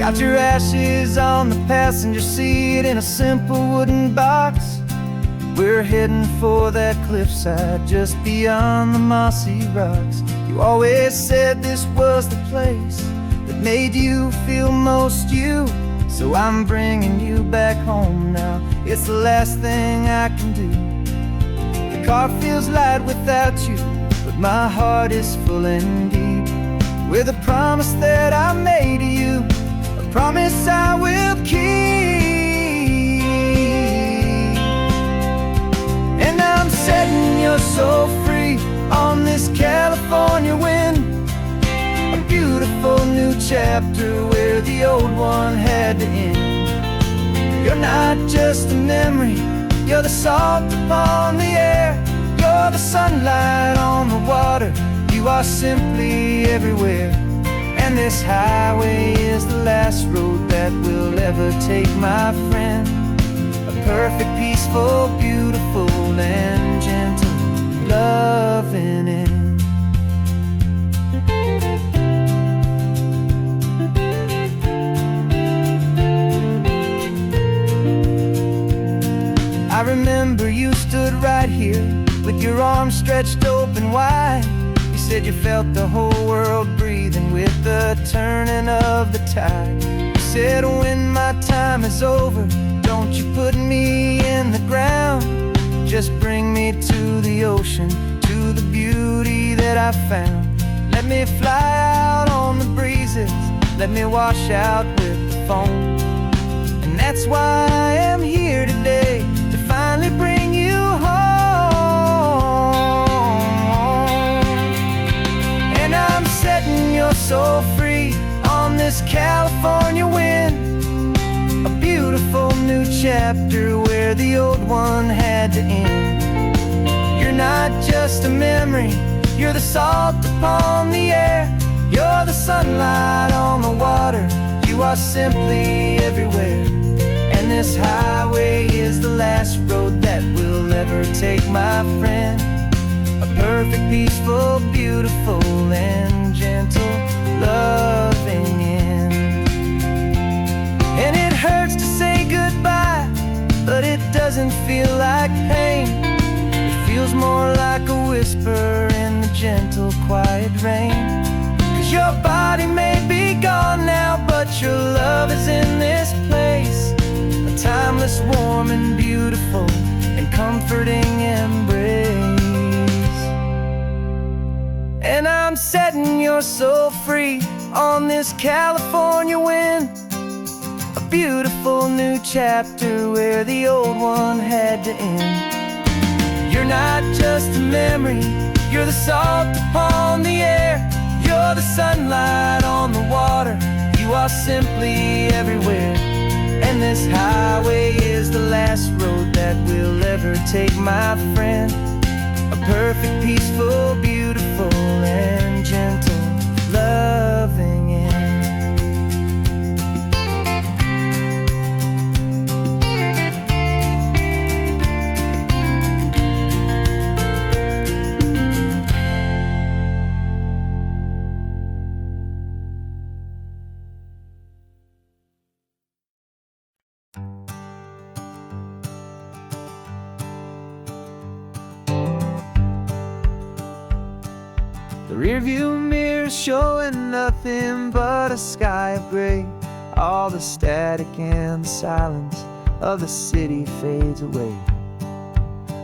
Got your ashes on the passenger seat in a simple wooden box. We're heading for that cliffside just beyond the mossy rocks. You always said this was the place that made you feel most you. So I'm bringing you back home now. It's the last thing I can do. The car feels light without you, but my heart is full and deep with a promise that I made to you, a promise I will keep. And I'm setting your soul free on this California wind, a beautiful new chapter where the old one had to end. You're not just a memory, you're the salt upon the air, you're the sunlight on the water, you are simply everywhere. And this highway is the last road that will ever take, my friend. A perfect, peaceful, beautiful, and gentle loving end. I remember you stood right here with your arms stretched open wide. You said you felt the whole world breathing with the turning of the tide. You said when my time is over, don't you put me in the ground, just bring me to the ocean, to the beauty that I found. Let me fly out on the breezes, let me wash out with the foam. And that's why I am here today, to finally bring you home. And I'm setting your soul free on this California wind, a beautiful new chapter where the old one had to end. You're not just a memory, you're the salt upon the air, you're the sunlight on the water, you are simply everywhere. And this highway is the last road that we'll ever take, my friend. A perfect, peaceful, beautiful, and gentle loving end. And it hurts to say goodbye, but it doesn't feel like pain. It feels more like a whisper in the gentle, quiet rain. 'Cause your body may be gone now, but your love is in this place, a timeless, warm, and beautiful, and comforting embrace. And I'm setting your soul free on this California wind, a beautiful new chapter where the old one had to end. You're not just a memory, you're the salt upon the air, you're the sunlight on the water, you are simply everywhere. And this highway is the last road that we'll ever take, my friend. A perfect, peaceful, beautiful, and gentle loving end. The rearview mirror showing nothing but a sky of gray. All the static and the silence of the city fades away.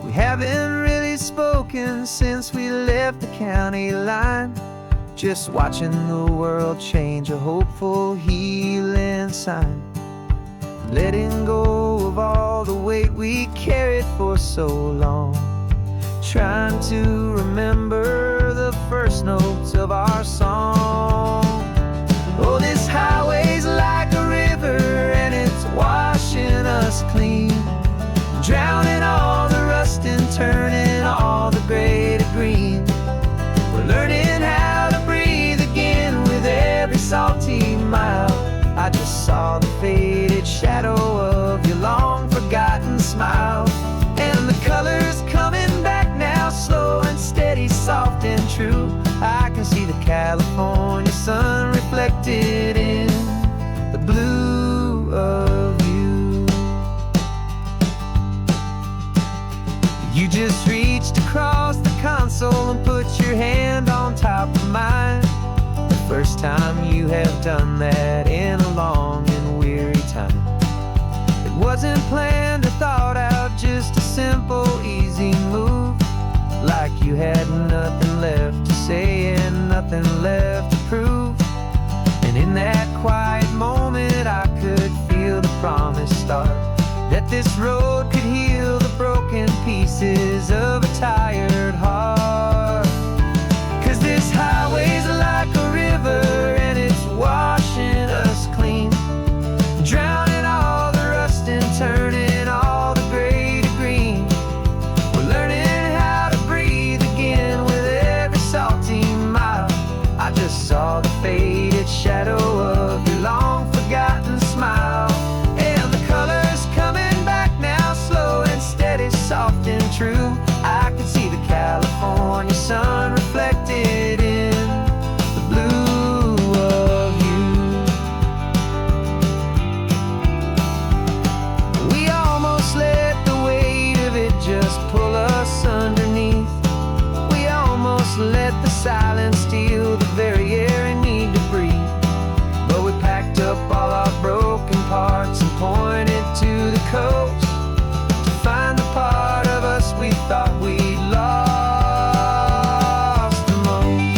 We haven't really spoken since we left the county line, just watching the world change, a hopeful healing sign. Letting go of all the weight we carried for so long, trying to remember the first notes of our song. Oh, this highway's like a river and it's washing us clean, drowning all the rust and turning all the gray to green. We're learning how to breathe again with every salty mile. I just saw the faded shadow of your long forgotten smile, and the colors coming back now, slow and steady, soft and true. I can see the California sun reflected in the blue You just reached across the console and put your hand on top of mine. The first time you have done that in a long and weary time. It wasn't planned or thought out, just a simple, easy move. Like you had nothing left to say and nothing left to prove. And in that quiet moment I could feel the promise start, that this road could heal the broken pieces of a tired heart. 'Cause this highway's like a river and it's washing us clean, drowning all the rust and turning all the gray to green. We're learning how to breathe again with every salty mile. I just saw the faded shadow of your long forgotten smile. And the colors coming back now, slow and steady, soft and true. I could see the California sun reflected in the blue of you. We almost let the weight of it just pull us underneath. We almost let the silence steal the very air I need to breathe. But we packed up all our broken parts and pointed to the coast to find the part of us we thought we'd lost the most.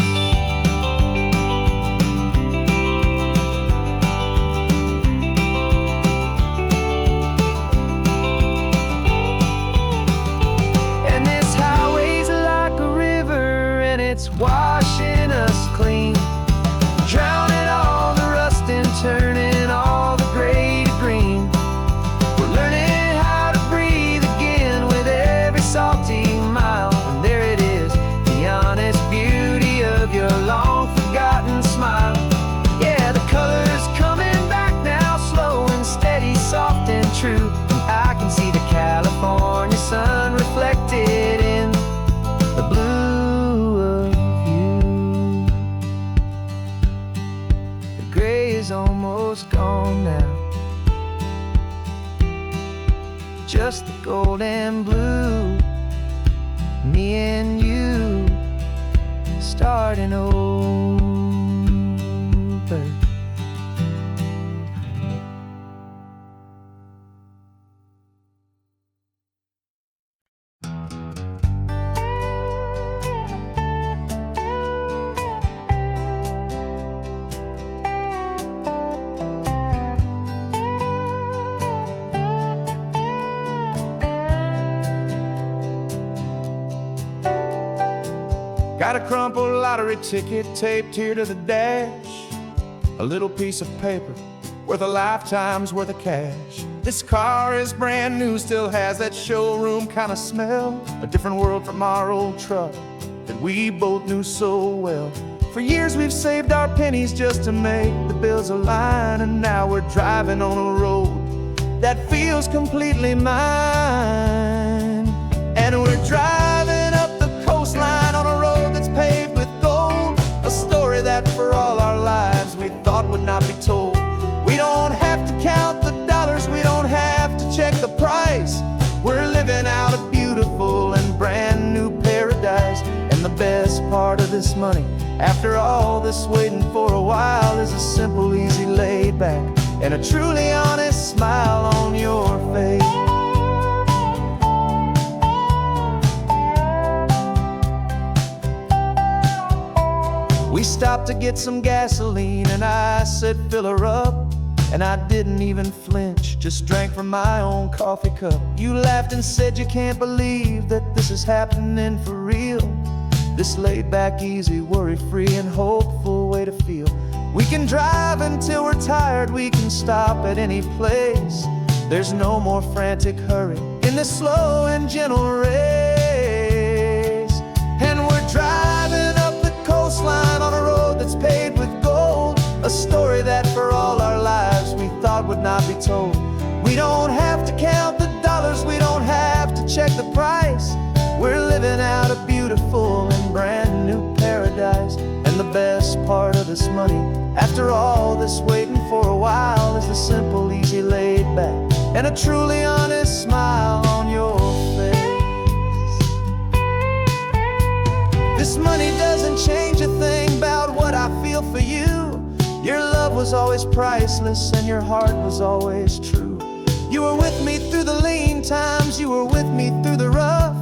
And this highway's like a river and it's washing us clean, drowning all the rust and turning all the gray to green. We're learning how to breathe again with every salty mile. And there it is, the honest beauty of your long forgotten smile. Yeah, the colors coming back now, slow and steady, soft and true. And I can see the California sun reflected in the blue of you. The gray is almost gone now, just the gold and blue. Me and you starting over. Got a crumpled lottery ticket taped here to the dash, a little piece of paper worth a lifetime's worth of cash. This car is brand new, still has that showroom kind of smell, a different world from our old truck that we both knew so well. For years we've saved our pennies just to make the bills align, and now we're driving on a road that feels completely mine. And we're driving up the coastline on a road that's paved with gold, a story that for all our lives we thought would not be told. We don't have to count the dollars, we don't have to check the price. We're living out a beautiful and brand new paradise. And the best part of this money, after all this waiting for a while, is a simple, easy, laid back and a truly honest smile on your face. We stopped to get some gasoline and I said fill her up, and I didn't even flinch, just drank from my own coffee cup. You laughed and said you can't believe that this is happening for real. This laid back, easy, worry-free and hopeful way to feel. We can drive until we're tired, we can stop at any place. There's no more frantic hurry in this slow and gentle race. And we're driving up the coastline on a road that's paved with gold, a story that for all our lives we thought would not be told. We don't have to count the dollars, we don't have to check the price. We're living out a beautiful and brand new paradise. And the best part of this money, after all this waiting for a while, is the simple, easy, laid back and a truly honest smile on your face. was always priceless and your heart was always true. You were with me through the lean times, you were with me through the rough,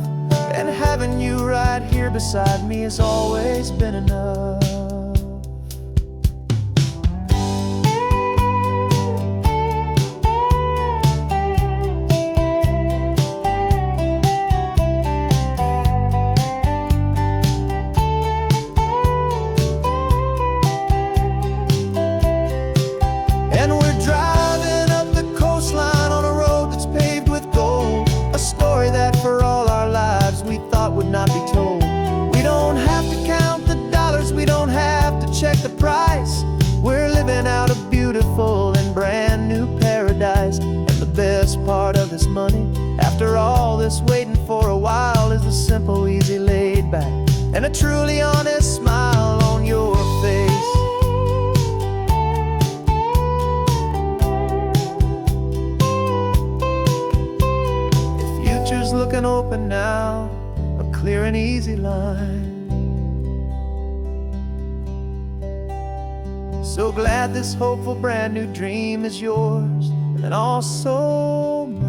and having you right here beside me has always been enough. And we're driving up the coastline on a road that's paved with gold, a story that for all our lives we thought would not be told. We don't have to count the dollars, we don't have to check the price. We're living out a beautiful and brand new paradise. And the best part of this money, after all this waiting for a while, is the simple, easy, laid back, and a truly honest smile on your face. Future's looking open now, a clear and easy line. So glad this hopeful brand new dream is yours and also mine.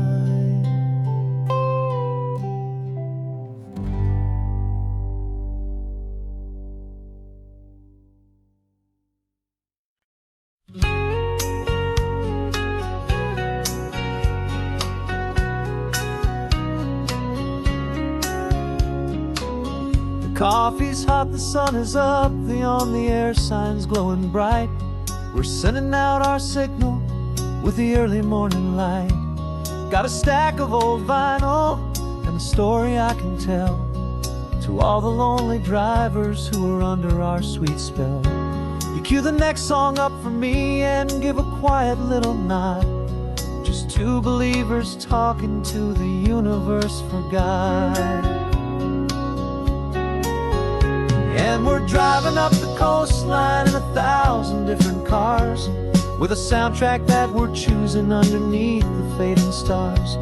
Coffee's hot, the sun is up, the on-the-air sign's glowing bright. We're sending out our signal with the early morning light. Got a stack of old vinyl and a story I can tell to all the lonely drivers who are under our sweet spell. You cue the next song up for me and give a quiet little nod. Just two believers talking to the universe for God. And we're driving up the coastline in 1,000 different cars, with a soundtrack that we're choosing underneath the fading stars.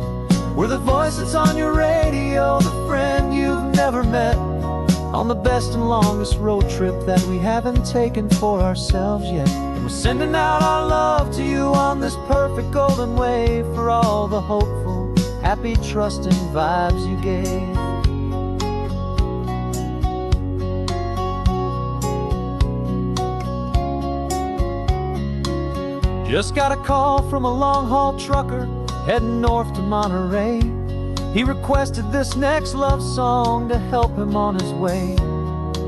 We're the voice that's on your radio, the friend you've never met, on the best and longest road trip that we haven't taken for ourselves yet. And we're sending out our love to you on this perfect golden wave, for all the hopeful, happy, trusting vibes you gave. Just got a call from a long-haul trucker heading north to Monterey. He requested this next love song to help him on his way.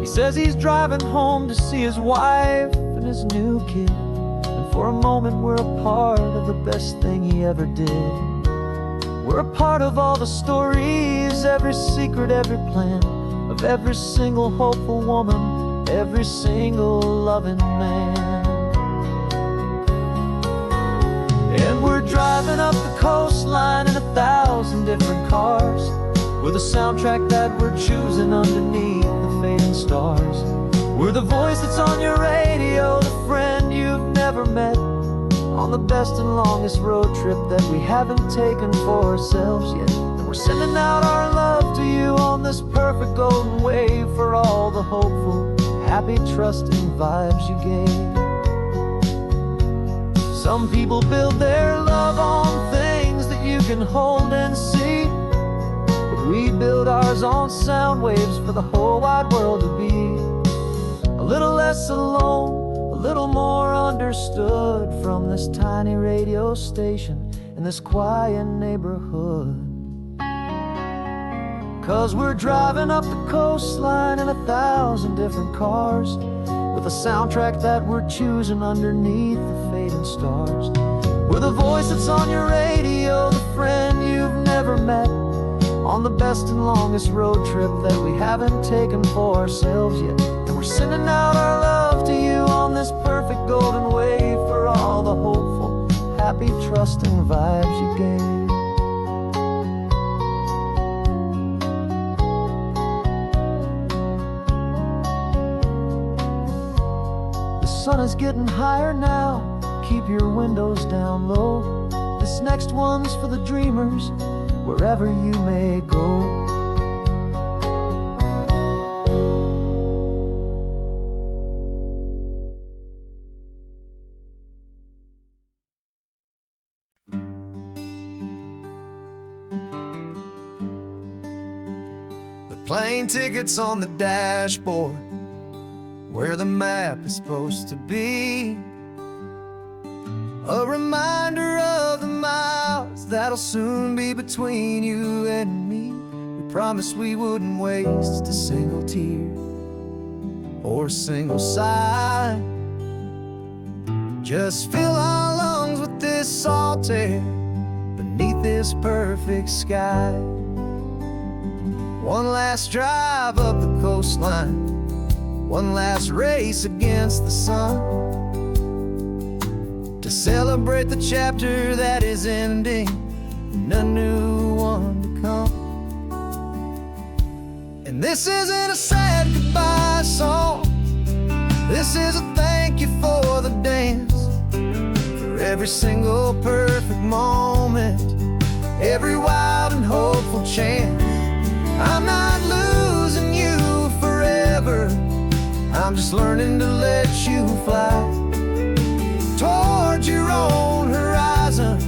He says he's driving home to see his wife and his new kid, and for a moment we're a part of the best thing he ever did. We're a part of all the stories, every secret, every plan, of every single hopeful woman, every single loving man. And we're driving up the coastline in 1,000 different cars, with a soundtrack that we're choosing underneath the fading stars. We're the voice that's on your radio, the friend you've never met, on the best and longest road trip that we haven't taken for ourselves yet. And we're sending out our love to you on this perfect golden wave, for all the hopeful, happy, trusting vibes you gave. Some people build their love on things that you can hold and see, but we build ours on sound waves for the whole wide world to be a little less alone, a little more understood, from this tiny radio station in this quiet neighborhood. 'Cause we're driving up the coastline in 1,000 different cars, with a soundtrack that we're choosing underneath the fading stars. We're the voice that's on your radio, the friend you've never met, on the best and longest road trip that we haven't taken for ourselves yet. And we're sending out our love to you on this perfect golden wave, for all the hopeful, happy, trusting vibes you gave. The sun is getting higher now, keep your windows down low. This next one's for the dreamers, wherever you may go. plane tickets on the dashboard, where the map is supposed to be. A reminder of the miles that'll soon be between you and me. We promised we wouldn't waste a single tear or a single sigh. Just fill our lungs with this salt air beneath this perfect sky. One last drive up the coastline, one last race against the sun, to celebrate the chapter that is ending and a new one to come. And this isn't a sad goodbye song, this is a thank you for the dance, for every single perfect moment, every wild and hopeful chance. I'm not losing you forever, I'm just learning to let you fly towards your own horizon,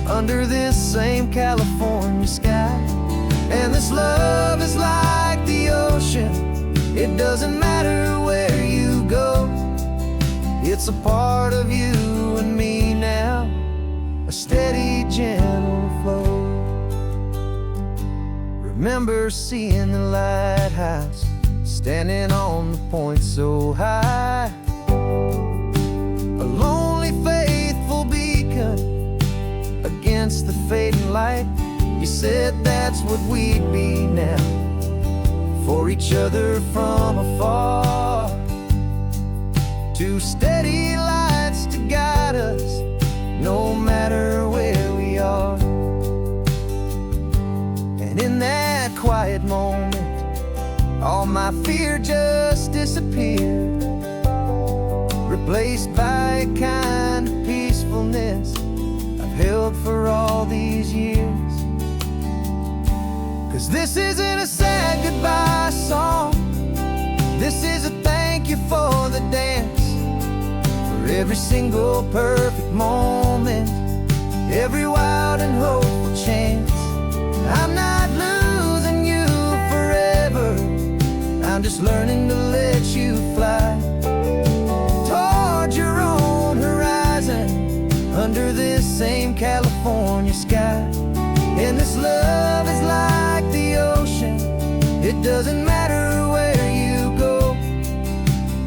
under this same California sky. And this love is like the ocean, it doesn't matter where you go, it's a part of you and me now, a steady, gentle flow. Remember seeing the lighthouse, standing on the point so high, a lonely, faithful beacon against the fading light. You said that's what we'd be now, for each other from afar. Two steady lights to guide us, no matter where we are. And in that quiet moment, all my fear just disappeared, replaced by a kind of peacefulness I've held for all these years. 'Cause this isn't a sad goodbye song, this is a thank you for the dance, for every single perfect moment, every wild and hopeful chance. I'm not losing you forever, I'm just learning to let you fly towards your own horizon, under this same California sky. And this love is like the ocean, it doesn't matter where you go,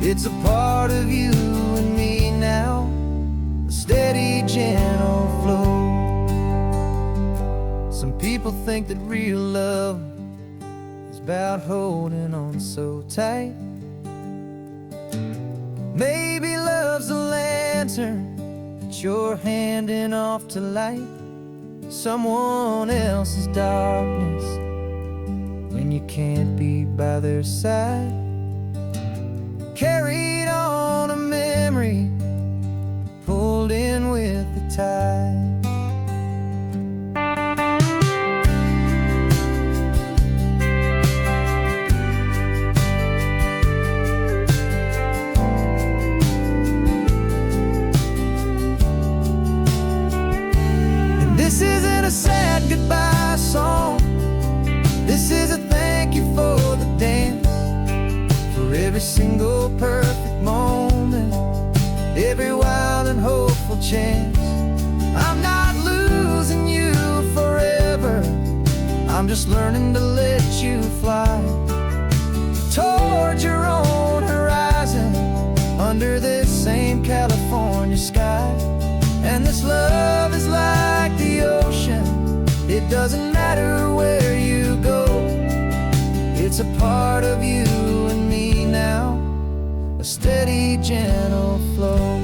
it's a part of you and me now, a steady, gentle flow. Some people think that real love is about holding on so tight. Maybe love's a lantern that you're handing off to light someone else's darkness when you can't be by their side. Carried on a memory, pulled in with the tide. This isn't a sad goodbye song, this is a thank you for the dance, for every single perfect moment, every wild and hopeful chance. I'm not losing you forever, I'm just learning to let you fly towards your own horizon, under this same California sky. And this love is like the ocean, it doesn't matter where you go, it's a part of you and me now, a steady, gentle flow.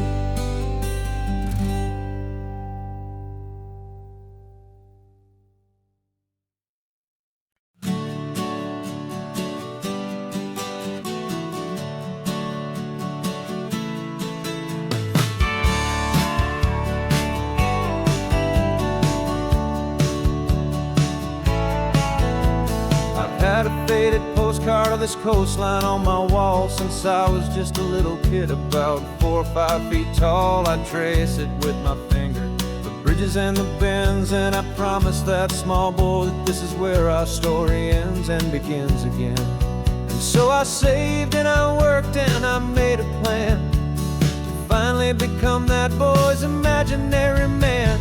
Had a faded postcard of this coastline on my wall since I was just a little kid, about 4 or 5 feet tall. I trace it with my finger, the bridges and the bends, and I promised that small boy that this is where our story ends and begins again. And so I saved and I worked and I made a plan to finally become that boy's imaginary man.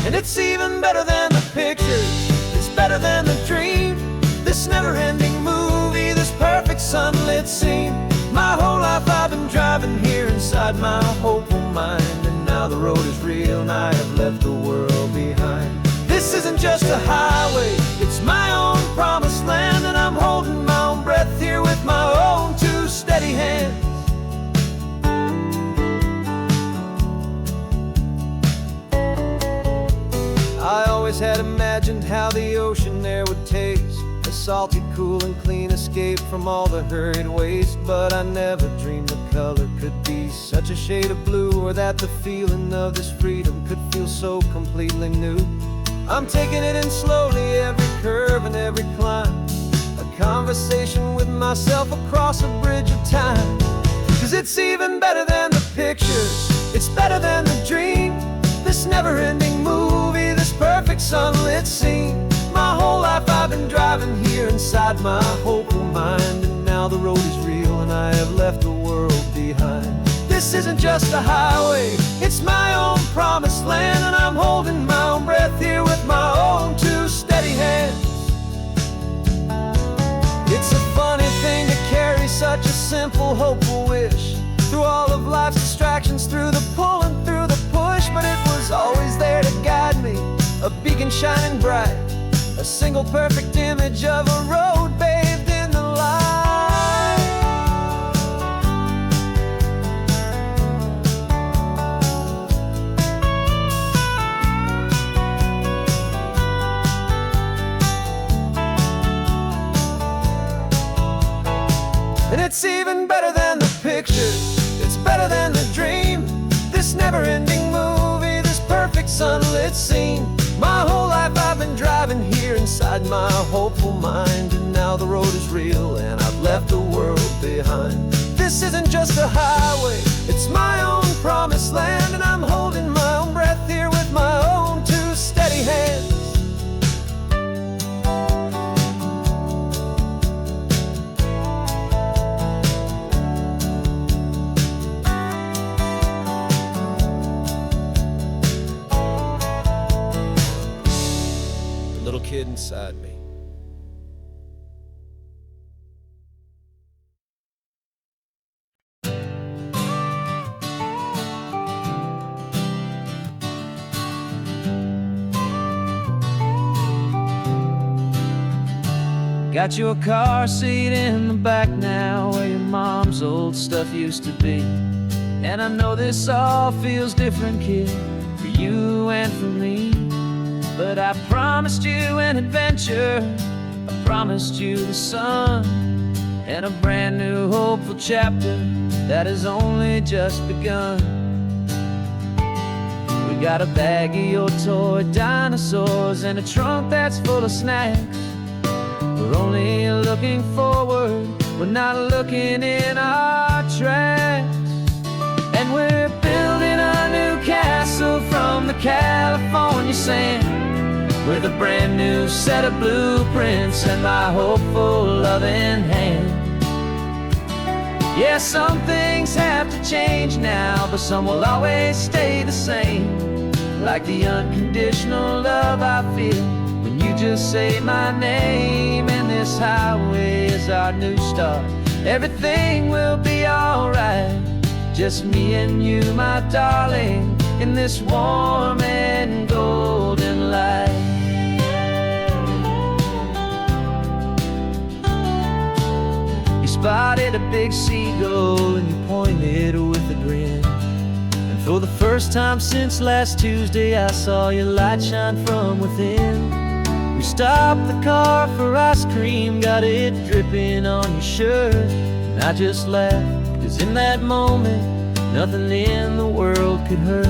And it's even better than the pictures, it's better than the dream, this never-ending movie, this perfect sunlit scene. My whole life I've been driving here inside my hopeful mind, and now the road is real and I have left the world behind. This isn't just a highway, it's my own promised land, and I'm holding my own breath here with my own two steady hands. I always had imagined how the ocean air would taste, a salty, cool and clean escape from all the hurried waste. But I never dreamed the color could be such a shade of blue, or that the feeling of this freedom could feel so completely new. I'm taking it in slowly, every curve and every climb, a conversation with myself across a bridge of time. 'Cause it's even better than the pictures, it's better than the dream, this never-ending movie, this perfect sunlit scene. My whole life I've been driving here inside my hopeful mind, and now the road is real and I have left the world behind. This isn't just a highway, it's my own promised land, and I'm holding my own breath here with my own two steady hands. It's a funny thing to carry such a simple, hopeful wish through all of life's distractions, through the pull and through the push. But it was always there to guide me, a beacon shining bright, a single perfect image of a road bathed in the light. And it's even better than the pictures, it's better than the dream, this never-ending movie, this perfect sunlit scene. My whole life I've been driving here inside my hopeful mind, and now the road is real and I've left the world behind. This isn't just a highway, it's my own promised land, and I'm holding my own breath here with my own two steady hands. Little kid inside me. Got your car seat in the back now, where your mom's old stuff used to be. And I know this all feels different, kid, for you and for me. But I promised you an adventure, I promised you the sun, and a brand new hopeful chapter that has only just begun. We got a bag of your toy dinosaurs and a trunk that's full of snacks. We're only looking forward, we're not looking in our tracks. And we're building a new castle from the California sand, with a brand new set of blueprints and my hopeful loving hand. Yeah, some things have to change now, but some will always stay the same. Like the unconditional love I feel when you just say my name. And this highway is our new start, everything will be alright. Just me and you, my darling, in this warm and golden light. You spotted a big seagull and you pointed with a grin. And for the first time since last Tuesday, I saw your light shine from within. We stopped the car for ice cream, got it dripping on your shirt. And I just laughed, 'cause in that moment, nothing in the world could hurt.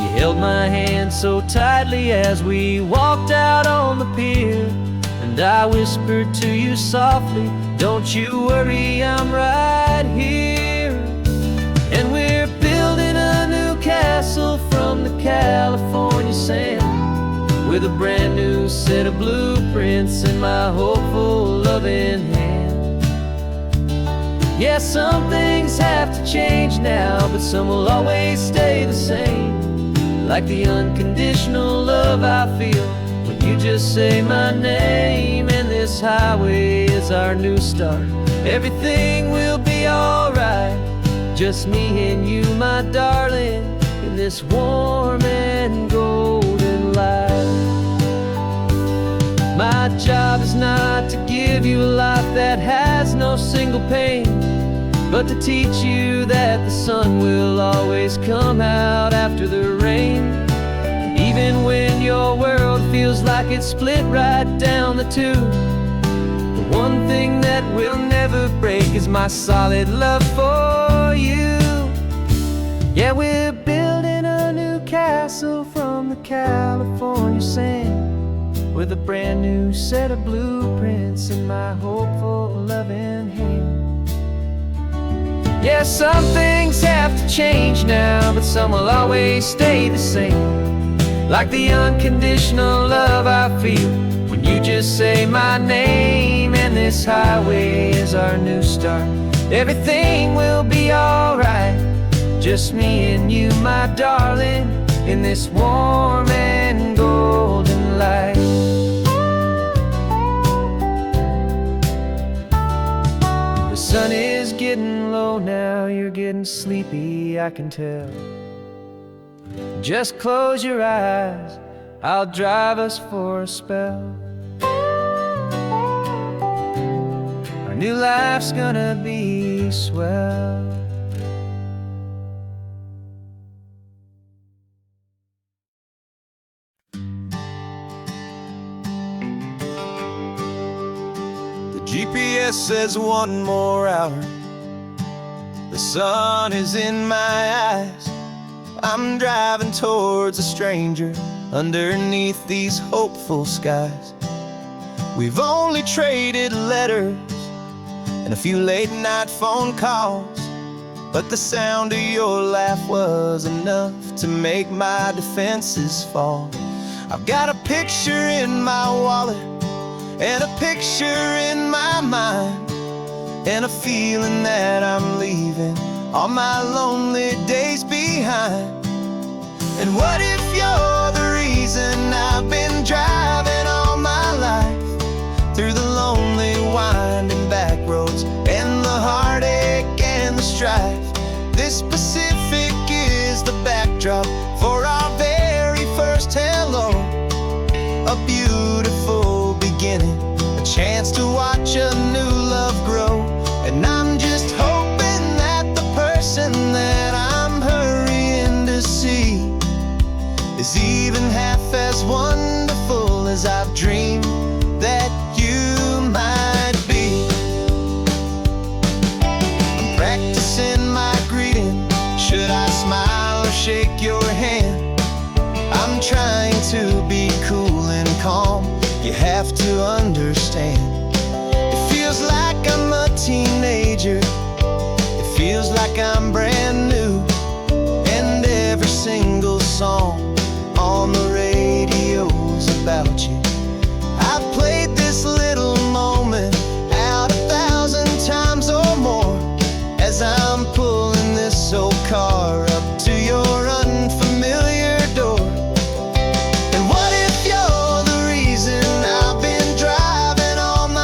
You held my hand so tightly as we walked out on the pier, and I whispered to you softly, don't you worry, I'm right here. And we're building a new castle California sand, with a brand new set of blueprints in my hopeful, loving hand. Yeah, some things have to change now, but some will always stay the same, like the unconditional love I feel when you just say my name. And this highway is our new start. Everything will be alright, just me and you, my darling, in this warm and golden light. My job is not to give you a life that has no single pain, but to teach you that the sun will always come out after the rain. And even when your world feels like it's split right down the tube, the one thing that will never break is my solid love for you. Yeah, we're building a new castle from the California sand, with a brand new set of blueprints in my hopeful, loving hand. Yeah, some things have to change now, but some will always stay the same, like the unconditional love I feel when you just say my name. And this highway is our new start. Everything will be alright, just me and you, my darling, in this warm and golden light. The sun is getting low now, you're getting sleepy, I can tell. Just close your eyes, I'll drive us for a spell. Our new life's gonna be swell. GPS says one more hour. The sun is in my eyes. I'm driving towards a stranger underneath these hopeful skies. We've only traded letters and a few late night phone calls, but the sound of your laugh was enough to make my defenses fall. I've got a picture in my wallet and a picture in my mind, and a feeling that I'm leaving all my lonely days behind. And what if you're the reason I've been driving all my life, through the lonely winding back roads and the heartache and the strife? This Pacific is the backdrop for our very first hello, a beautiful beginning, a chance to watch a new love grow. And I'm just hoping that the person that I'm hurrying to see is even half as wonderful as I've dreamed that you might be. I'm practicing my greeting. Should I smile or shake your hand? I'm trying to be cool and calm. You have to understand. It feels like I'm a teenager. It feels like I'm brand new. And every single song on the radio's about you. I've played this little moment out 1,000 times or more, as I'm pulling this old car up to your unfamiliar door. And what if you're the reason I've been driving all my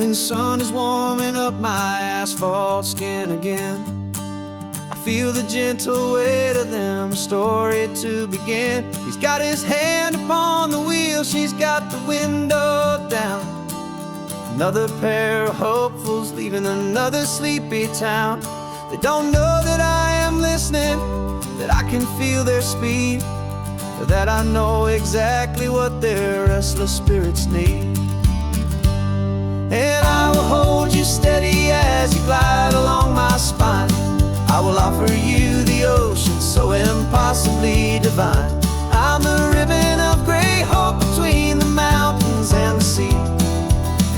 morning sun is warming up my asphalt skin again. I feel the gentle weight of them, a story to begin. He's got his hand upon the wheel, she's got the window down. Another pair of hopefuls leaving another sleepy town. They don't know that I am listening, that I can feel their speed, or that I know exactly what their restless spirits need. And I will hold you steady as you glide along my spine. I will offer you the ocean so impossibly divine. I'm the ribbon of gray hope between the mountains and the sea.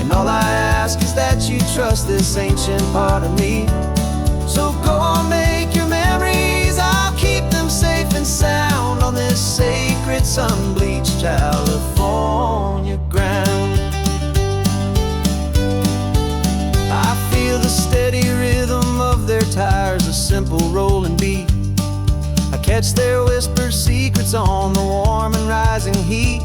And all I ask is that you trust this ancient part of me. So go on, make your memories, I'll keep them safe and sound on this sacred sun-bleached California ground. I feel the steady rhythm of their tires, a simple rolling beat. I catch their whispered secrets on the warm and rising heat.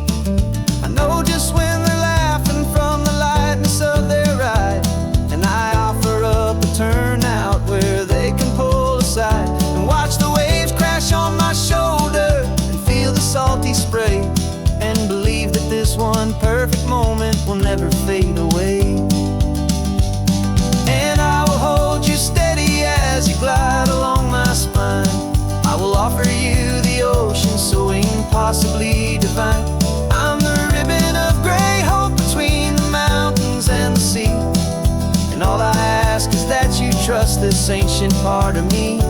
I know just when they're laughing from the lightness of their ride, and I offer up a turnout where they can pull aside and watch the waves crash on my shoulder and feel the salty spray, and believe that this one perfect moment will never fade away. And I will hold you steady as you glide along my spine. I will offer you the ocean so impossibly divine. I'm the ribbon of gray hope between the mountains and the sea. And all I ask is that you trust this ancient part of me.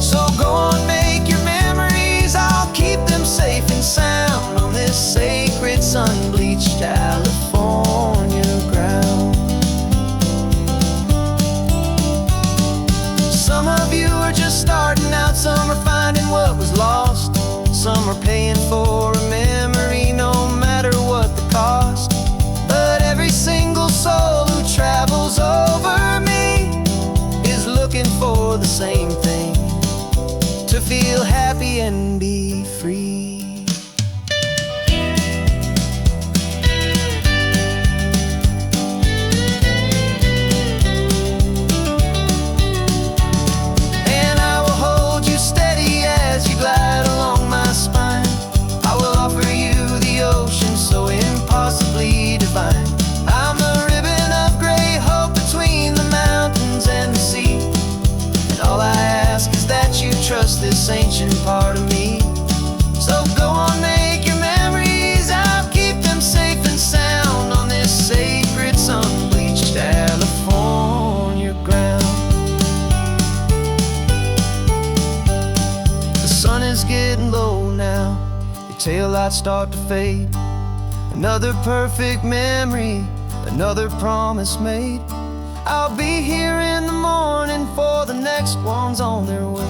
So go on, make your memories, I'll keep them safe and sound on this sacred sun-bleached California ground. Some of you are just starting out, some are finding what was lost, some are paying for a memory no matter what the cost. But every single soul who travels over me is looking for the same thing, to feel happy and be free. I'm the ribbon of gray hope between the mountains and the sea. And all I ask is that you trust this ancient part of me. So go on, make your memories, I'll keep them safe and sound on this sacred sun-bleached California ground. The sun is getting low now, your taillights start to fade. Another perfect memory, another promise made. I'll be here in the morning for the next ones on their way.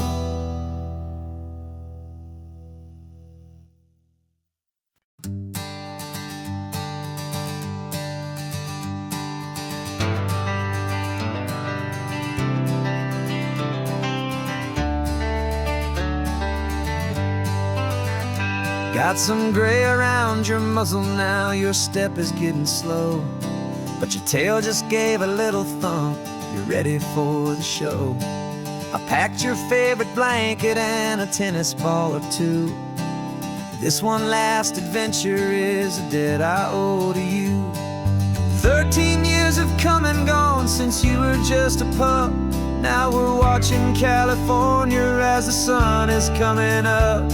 Got some gray around your muzzle now, your step is getting slow, but your tail just gave a little thump, you're ready for the show. I packed your favorite blanket and a tennis ball or two. This one last adventure is a debt I owe to you. 13 years have come and gone since you were just a pup. Now we're watching California as the sun is coming up.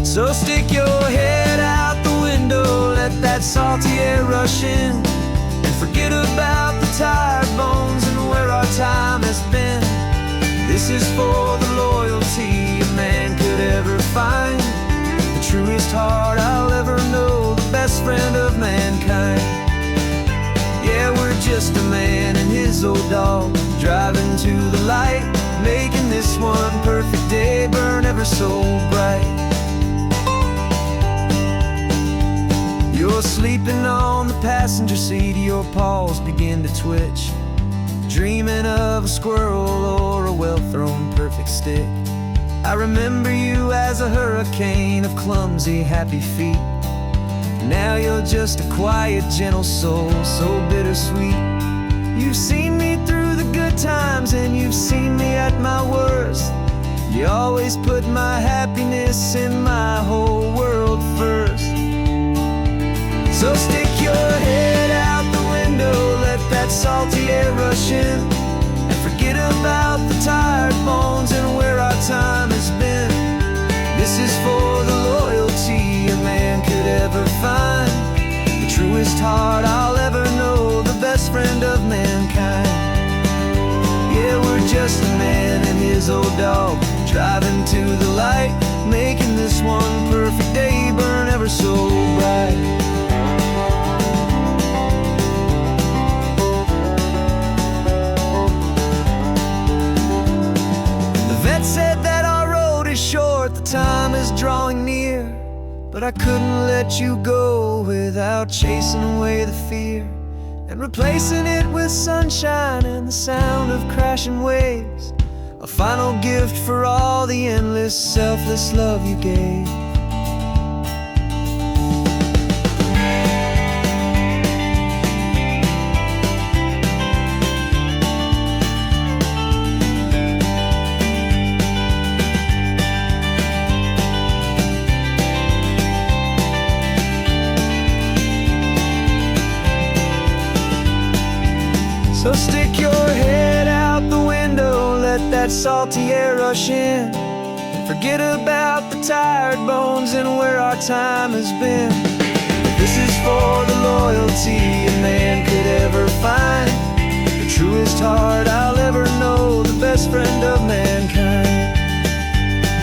So stick your head out the window, let that salty air rush in, and forget about the tired bones and where our time has been. This is for the loyalty a man could ever find, the truest heart I'll ever know, the best friend of mankind. Yeah, we're just a man and his old dog, driving to the light, making this one perfect day burn ever so bright. You're sleeping on the passenger seat, your paws begin to twitch, dreaming of a squirrel or a well-thrown perfect stick. I remember you as a hurricane of clumsy, happy feet. Now you're just a quiet, gentle soul, so bittersweet. You've seen me through the good times and you've seen me at my worst. You always put my happiness in my whole world first. So stick your head out the window, let that salty air rush in, and forget about the tired bones and where our time has been. This is for the loyalty a man could ever find, the truest heart I'll ever know, the best friend of mankind. Yeah, we're just a man and his old dog, driving to the light, making this one perfect day burn ever so bright. Said that our road is short, the time is drawing near, but I couldn't let you go without chasing away the fear and replacing it with sunshine and the sound of crashing waves, a final gift for all the endless, selfless love you gave. So stick your head out the window, let that salty air rush in, and forget about the tired bones and where our time has been. This is for the loyalty a man could ever find, the truest heart I'll ever know, the best friend of mankind.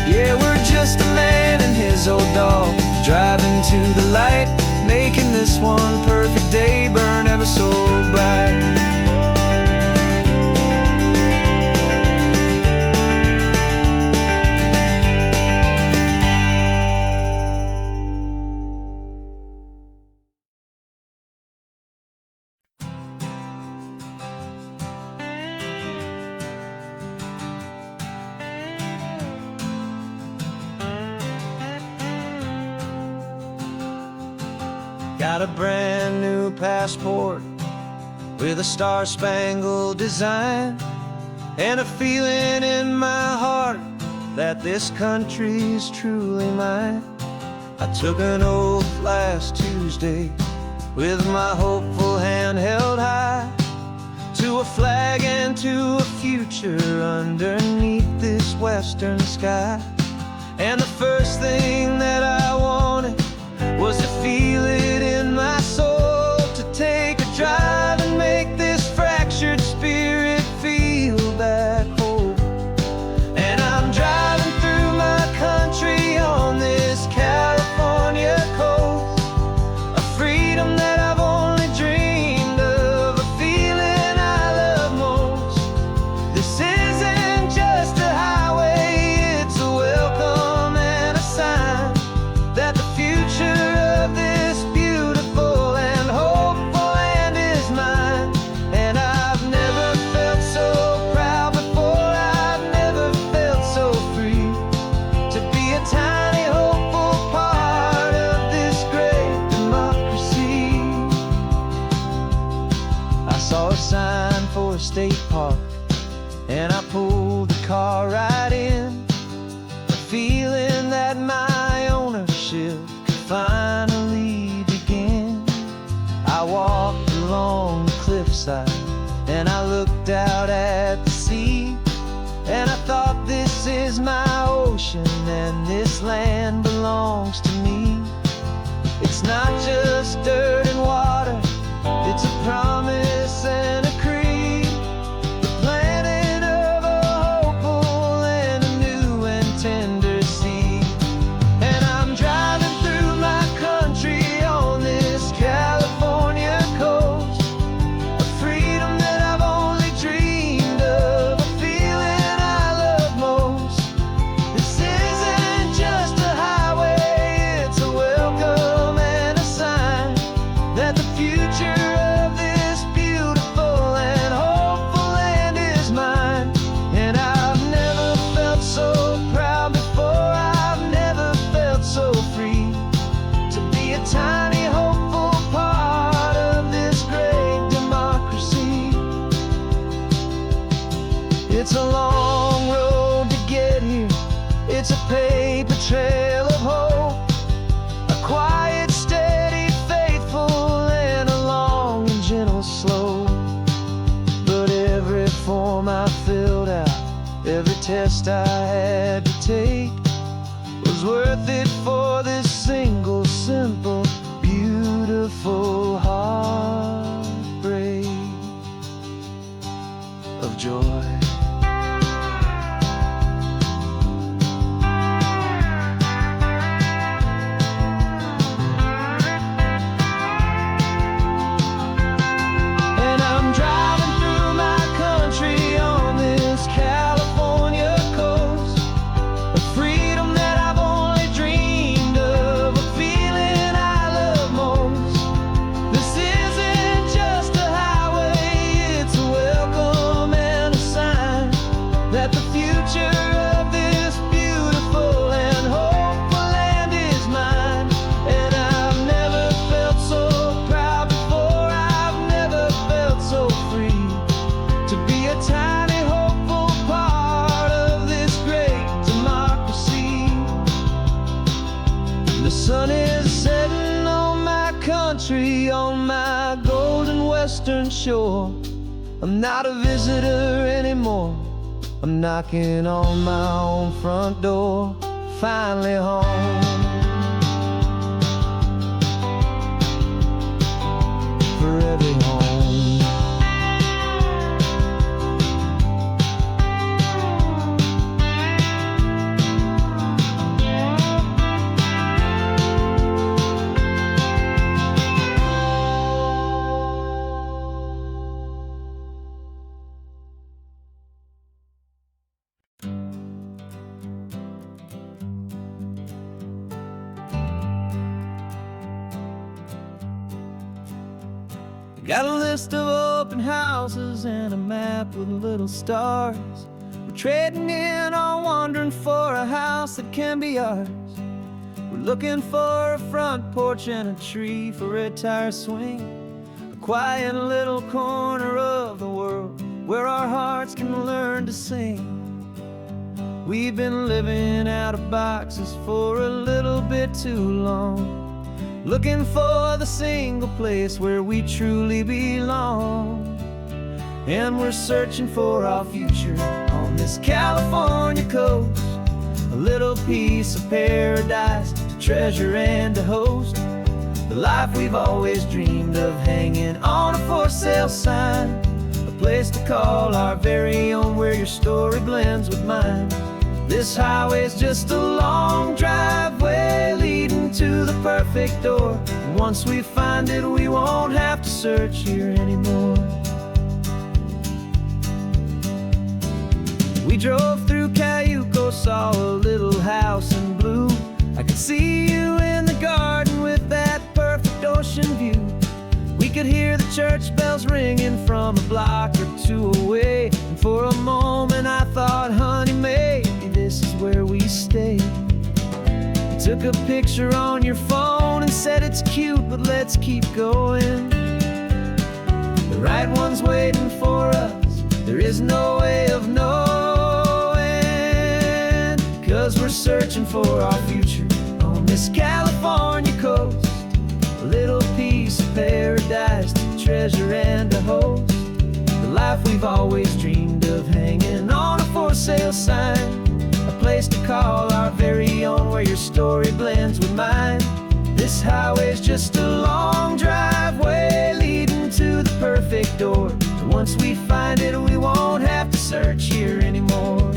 Yeah, we're just a man and his old dog, driving to the light, making this one perfect day burn ever so bright. Got a brand new passport with a star-spangled design, and a feeling in my heart that this country's truly mine. I took an oath last Tuesday with my hopeful hand held high, to a flag and to a future underneath this western sky. And the first thing that I wanted was to feel it in my soul, to take a drive and make this fractured spirit feel back home. And I'm driving through my country on this California coast, a freedom that I've only dreamed of, a feeling I love most. This isn't just a highway, it's a welcome and a sign that the future of this beautiful and hopeful land is mine. And I've never felt so proud before, I've never felt so free, to be a tiny hopeful part of this great democracy. I saw a sign for a state park, and I pulled the car right in, a feeling that my ownership could finally begin. I walked along the cliffside and I looked out at the sea, and I thought, this is my ocean and this land belongs to me. It's not just dirt and water, it's a promise and a creed, the planting of a hopeful and a new and tender seed. And I'm driving through my country on this California coast, a freedom that I've only dreamed of, a feeling I love most. This isn't just a highway, it's a welcome and a sign that the future It's a long road to get here. It's a paper trail of hope, a quiet, steady, faithful, and a long and gentle slope. But every form I filled out, every test I had to take, was worth it for this single, simple, beautiful heartbreak of joy. On my golden western shore, I'm not a visitor anymore. I'm knocking on my own front door, finally home. Forever home. Got a list of open houses and a map with little stars. We're trading in or wandering for a house that can be ours. We're looking for a front porch and a tree for a tire swing, a quiet little corner of the world where our hearts can learn to sing. We've been living out of boxes for a little bit too long, looking for the single place where we truly belong. And we're searching for our future on this California coast, a little piece of paradise to treasure and to host, the life we've always dreamed of, hanging on a for sale sign, a place to call our very own where your story blends with mine. This highway's just a long driveway leading to the perfect door. And once we find it, we won't have to search here anymore. We drove through Cayuco, saw a little house in blue. I could see you in the garden with that perfect ocean view. We could hear the church bells ringing from a block or two away. And for a moment I thought, honey, maybe this is where we stay. You took a picture on your phone and said it's cute, but let's keep going. The right one's waiting for us, there is no way of knowing, 'cause we're searching for our future on this California coast, a little piece of paradise to treasure and to host, the life we've always dreamed of, hanging on a for sale sign, a place to call our very own where your story blends with mine. This highway's just a long driveway leading to the perfect door. And once we find it, we won't have to search here anymore.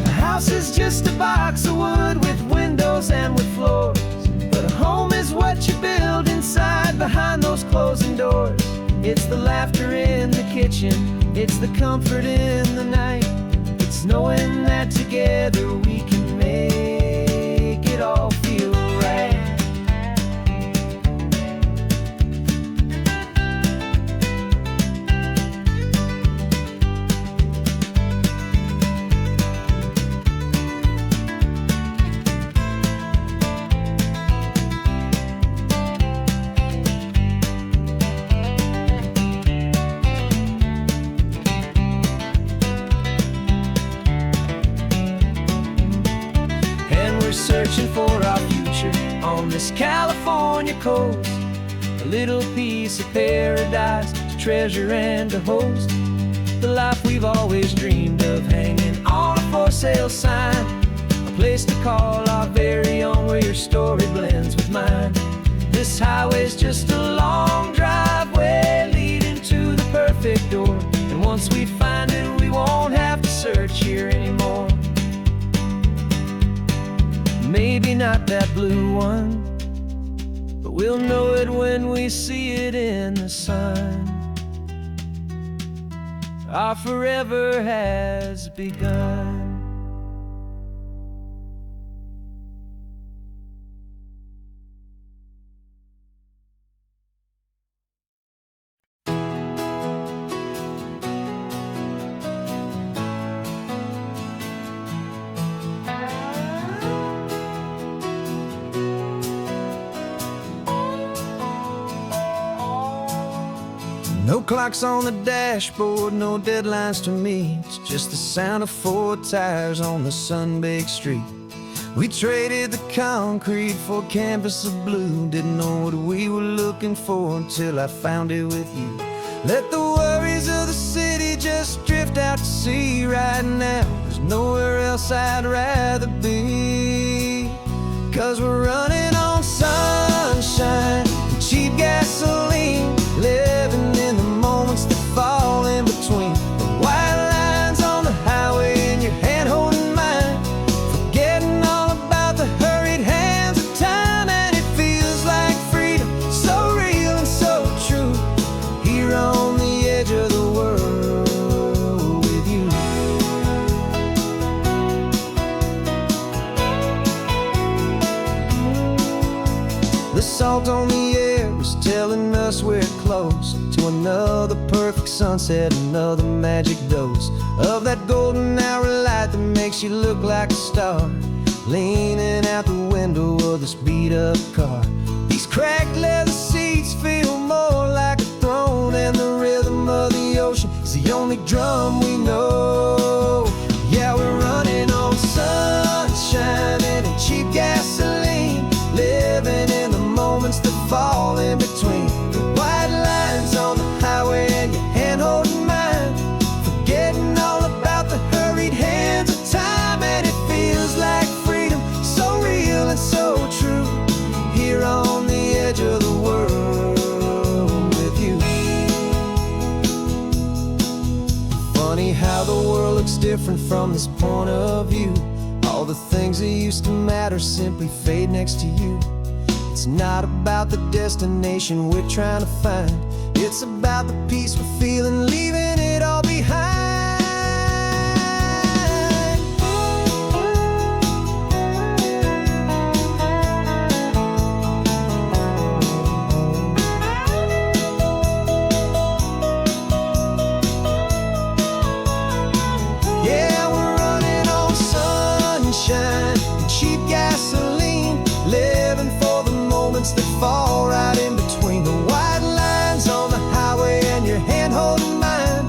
A house is just a box of wood with windows and with floors, but a home is what you build inside behind those closing doors. It's the laughter in the kitchen, it's the comfort in the night, it's knowing that together we can make it all feel right. searching for our future on this California coast. A little piece of paradise to treasure and to host. The life we've always dreamed of, hanging on a for sale sign. A place to call our very own, where your story blends with mine. This highway's just a long driveway leading to the perfect door. And once we find it, we won't have to search here anymore. Maybe not that blue one, but we'll know it when we see it in the sun. Our forever has begun. No clocks on the dashboard, no deadlines to meet. It's just the sound of 4 tires on the sun-baked street. We traded the concrete for a canvas of blue. Didn't know what we were looking for until I found it with you. Let the worries of the city just drift out to sea right now. There's nowhere else I'd rather be. 'Cause we're running on sunshine and cheap gasoline, living in the moments that fall in between. The white lines on the highway and your hand holding mine, forgetting all about the hurried hands of time. And it feels like freedom, so real and so true, here on the edge of the world with you. The salt on the air is telling us we're close to another perfect sunset, another magic dose of that golden hour light that makes you look like a star, leaning out the window of this beat-up car. These cracked leather seats feel more like a throne, and the rhythm of the ocean is the only drum we know. Yeah, we're running on sunshine and cheap gasoline, living in the moments that fall in between. The white lines on the highway and your hand holding mine, forgetting all about the hurried hands of time. And it feels like freedom, so real and so true, here on the edge of the world with you. Funny how the world looks different from this point of view. All the things that used to matter simply fade next to you. It's not about the destination we're trying to find, it's about the peace we're feeling, leaving it all behind. Yeah, we're running on sunshine and cheap gasoline, living for the moments that fall right in between. The white lines on the highway and your hand holding mine,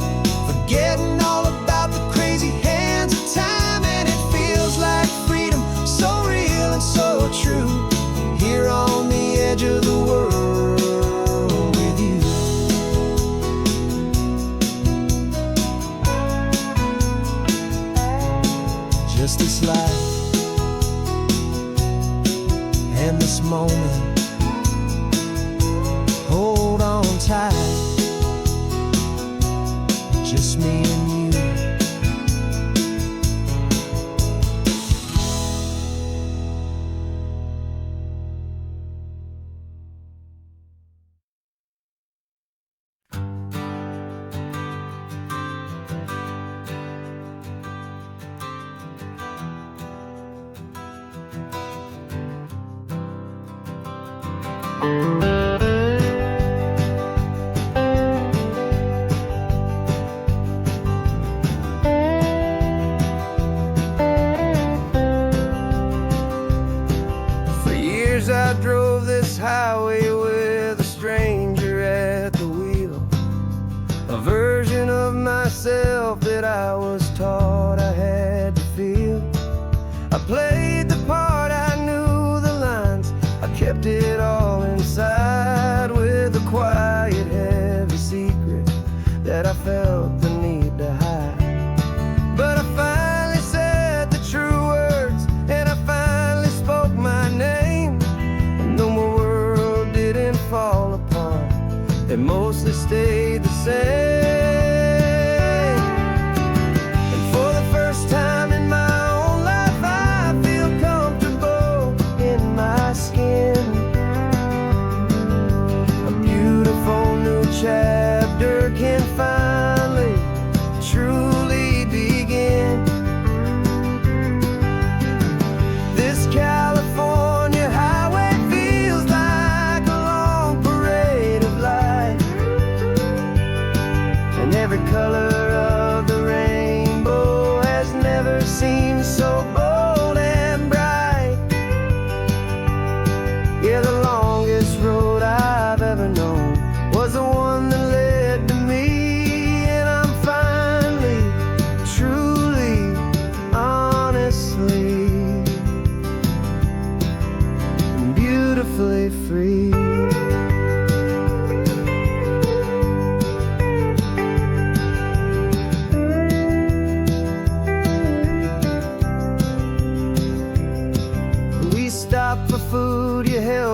forgetting all about the crazy hands of time. And it feels like freedom, so real and so true, here on the edge of the world with you. Just this life and this moment, hold on tight, just me and you. For years I drove this highway with a stranger at the wheel, a version of myself that I was taught I had to feel. I played the part I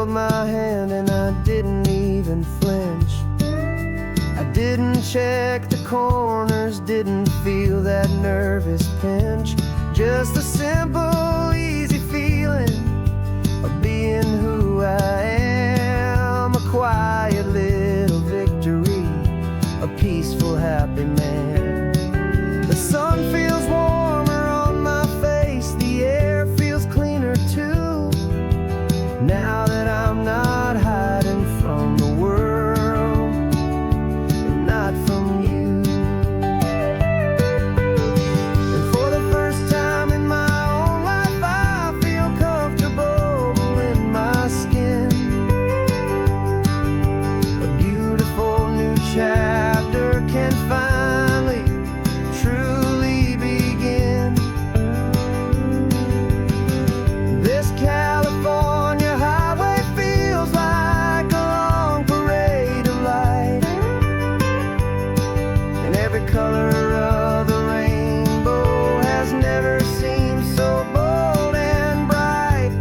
held my hand and I didn't even flinch. I didn't check the corners, didn't feel that nervous pinch. Just a simple, easy feeling of being who I am. A quiet little victory, a peaceful, happy man. The sun feels warmer on my face, the air feels cleaner too. Now that I'm not hiding from the world, and not from you. And for the first time in my own life, I feel comfortable in my skin. A beautiful new chapter can finally, truly begin. This California highway feels like a long parade of light, and every color of the rainbow has never seemed so bold and bright.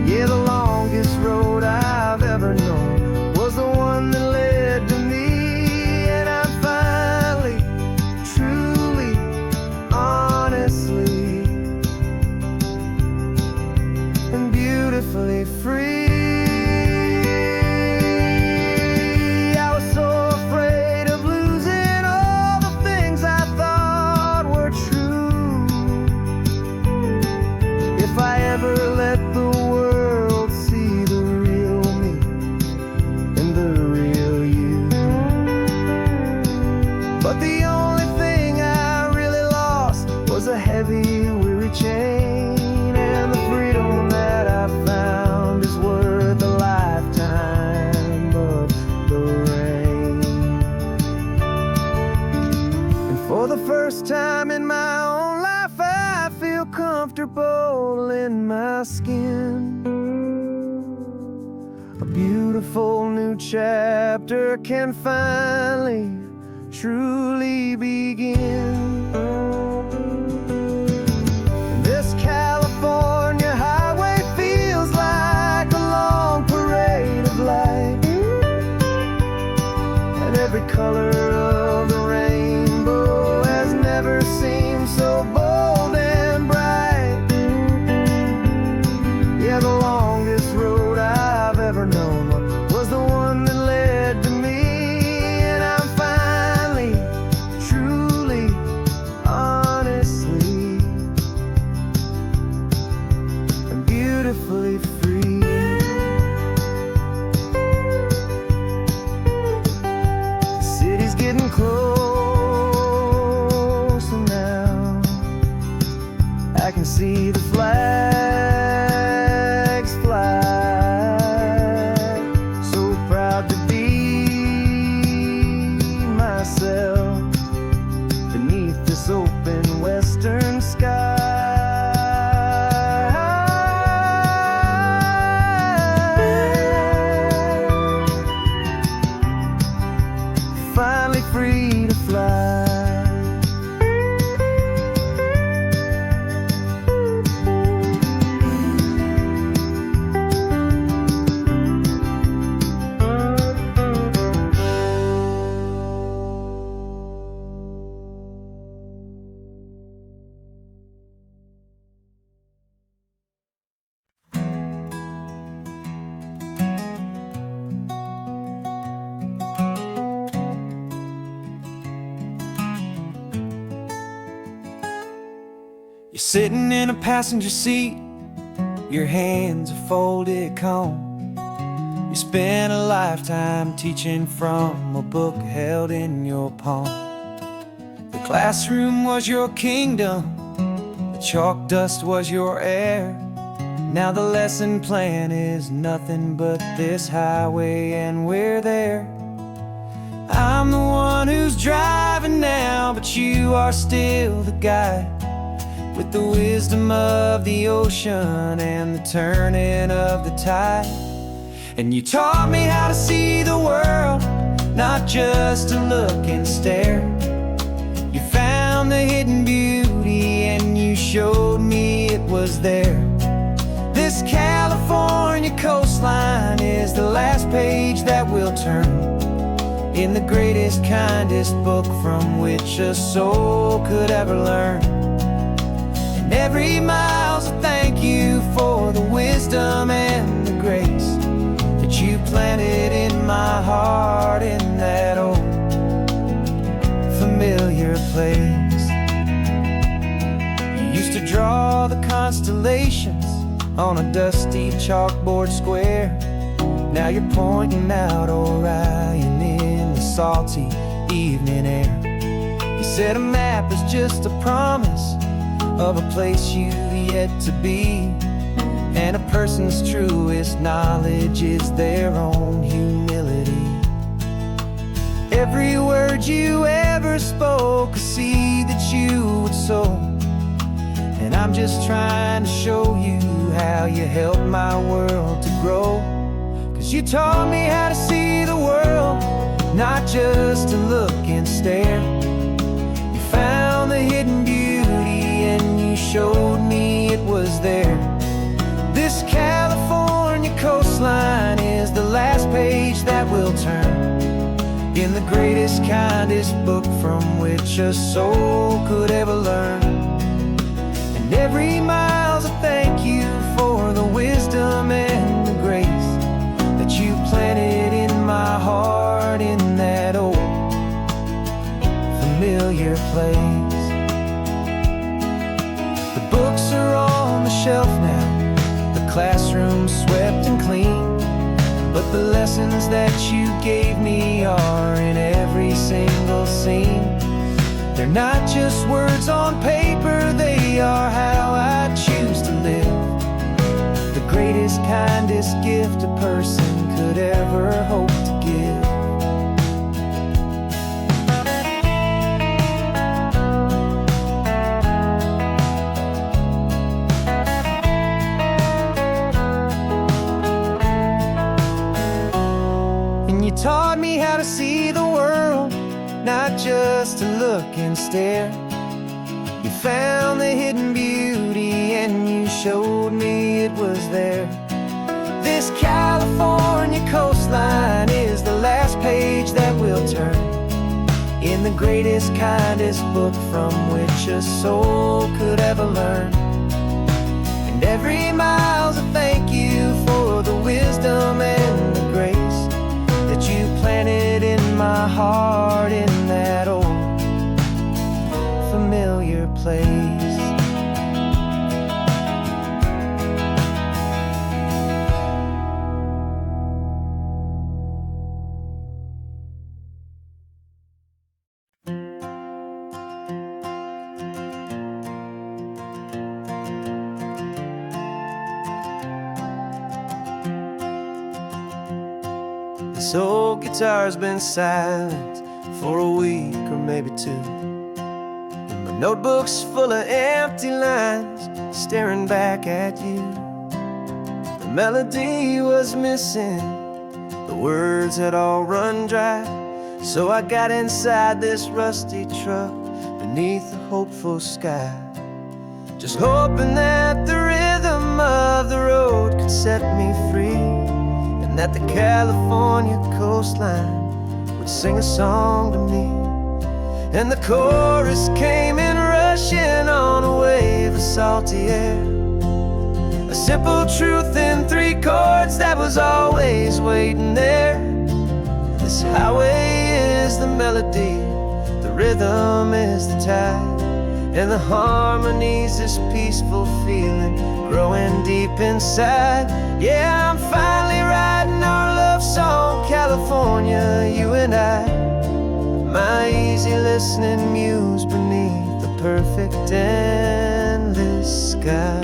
Yeah, the longest road I've ever known was the one that led to me, and I'm finally, truly, honestly, and beautifully free. I was so afraid of losing all the things I thought were true. If I ever let the world see the real me and the real you. But the only thing I really lost was a heavy, weary chain, and the freedom that I found is worth a lifetime of the rain. And for the first time in my own life, I feel comfortable in my skin. A beautiful new chapter can finally, truly begin. This California highway feels like a long parade of light, and every color of the rainbow has never seemed so bold and bright. Yeah, the longest road I've ever known was the one that led to me, and I'm finally, truly, honestly, and beautifully free. The city's getting closer now. I can see the flags fly. So proud to be myself beneath this open western sky. Finally free to fly. You're sitting in a passenger seat, your hands are folded calm. You spent a lifetime teaching from a book held in your palm. The classroom was your kingdom, the chalk dust was your air. Now the lesson plan is nothing but this highway, and we're there. I'm the one who's driving now, but you are still the guide, with the wisdom of the ocean and the turning of the tide. And you taught me how to see the world, not just to look and stare. You found the hidden beauty and you showed me it was there. This California last page that we'll turn in the greatest, kindest book from which a soul could ever learn. And every mile's a thank you for the wisdom and the grace that you planted in my heart in that old familiar place. You used to draw the constellations on a dusty chalkboard square. Now you're pointing out Orion in the salty evening air. You said a map is just a promise of a place you've yet to be, and a person's truest knowledge is their own humility. Every word you ever spoke, a seed that you would sow, and I'm just trying to show you how you helped my world to grow. 'Cause you taught me how to see the world, not just to look and stare. You found the hidden beauty and you showed me it was there. This California coastline is the last page that we'll turn in the greatest, kindest book from which a soul could ever learn. And every mile's a thank you for the wisdom and the grace that you planted in my heart in that old familiar place. The books are on the shelf now, the classroom swept and clean, but the lessons that you gave me are in every single scene. They're not just words on paper, they are how I choose to live. The greatest, kindest gift a person could ever hope to give. And you taught me how to see the world, not just to look and stare. You found the hidden beauty and you showed me it was there. This California coastline is the last page that we'll turn in the greatest, kindest book from which a soul could ever learn. And every mile's a thank you for the wisdom and the grace that you planted in my heart in that old familiar place. This old guitar's been silent for a week or maybe two, and my notebook's full of empty lines staring back at you. The melody was missing, the words had all run dry, so I got inside this rusty truck beneath a hopeful sky, just hoping that the rhythm of the road could set me free, that the California coastline would sing a song to me. And the chorus came in rushing on a wave of salty air, a simple truth in 3 chords that was always waiting there. This highway is the melody, the rhythm is the tide, and the harmony's this peaceful feeling growing deep inside. Yeah, I'm finally writing our love song, California, you and I, my easy listening muse beneath the perfect endless sky.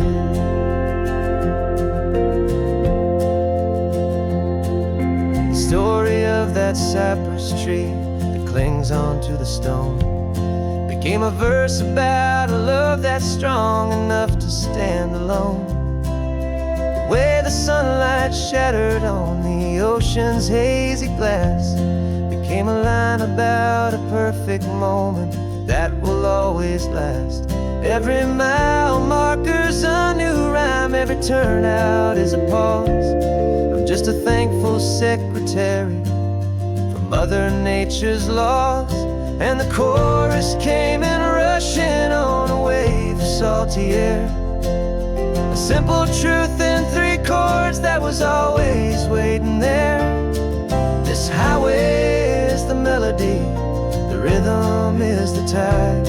The story of that cypress tree that clings onto the stone became a verse about a love that's strong enough to stand alone. The way the sunlight shattered on the ocean's hazy glass came a line about a perfect moment that will always last. Every mile marker's a new rhyme, every turnout is a pause. I'm just a thankful secretary for Mother Nature's laws. And the chorus came in rushing on a wave of salty air. A simple truth in 3 chords that was always waiting there. This highway is the melody, the rhythm is the tide,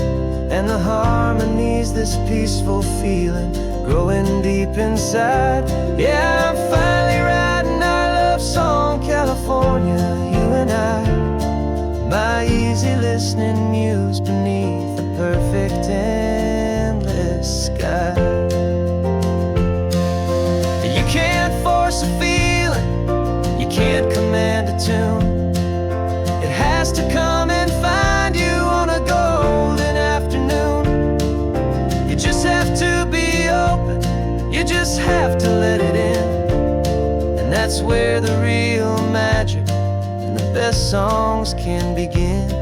and the harmony's this peaceful feeling growing deep inside. Yeah, I'm finally writing our love song, California, you and I. My easy listening muse beneath the perfect endless sky. You can't force a feeling, you can't command a tune. It has to come and find you on a golden afternoon. You just have to be open, you just have to let it in. And that's where the real magic and the best songs can begin.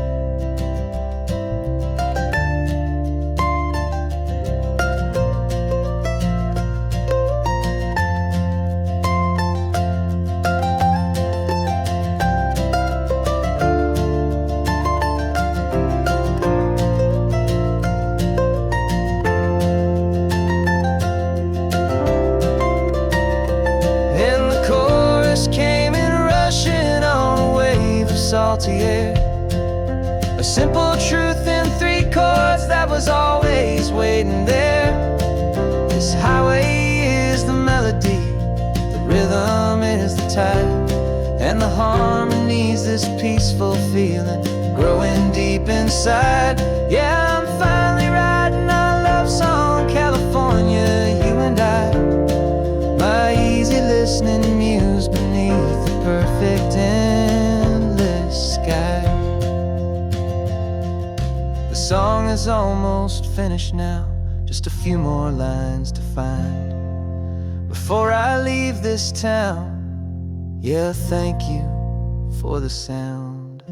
Salty air, a simple truth in 3 chords that was always waiting there. This highway is the melody, the rhythm is the tide, and the harmony's this peaceful feeling growing deep inside. Yeah, I'm finally writing our love song, California, you and I. My easy listening muse beneath the perfect sky. The song is almost finished now, just a few more lines to find before I leave this town. Yeah, thank you for the sound.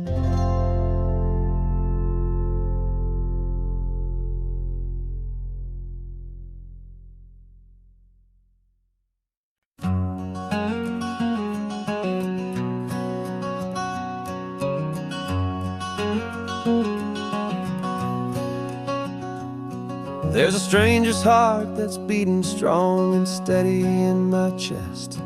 There's a stranger's heart that's beating strong and steady in my chest.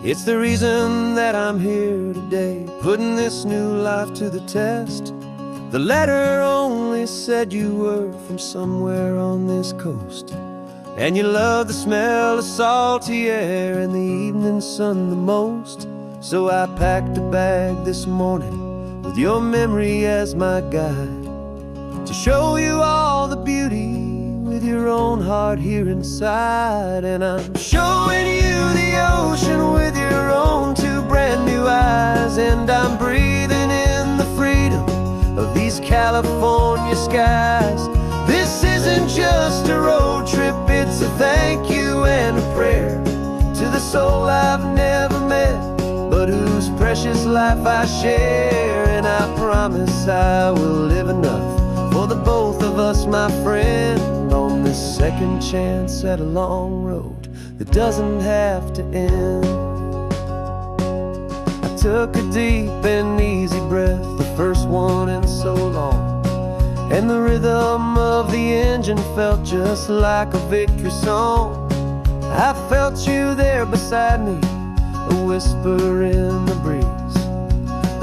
It's the reason that I'm here today, putting this new life to the test. The letter only said you were from somewhere on this coast, and you love the smell of salty air and the evening sun the most. So I packed a bag this morning with your memory as my guide, to show you all the beauty with your own heart here inside. And I'm showing you the ocean with your own 2 brand new eyes, and I'm breathing in the freedom of these California skies. This isn't just a road trip, it's a thank you and a prayer to the soul I've never met, but whose precious life I share. And I promise I will live enough for the both of us, my friend, on this second chance at a long road that doesn't have to end. I took a deep and easy breath, the first one in so long, and the rhythm of the engine felt just like a victory song. I felt you there beside me, a whisper in the breeze,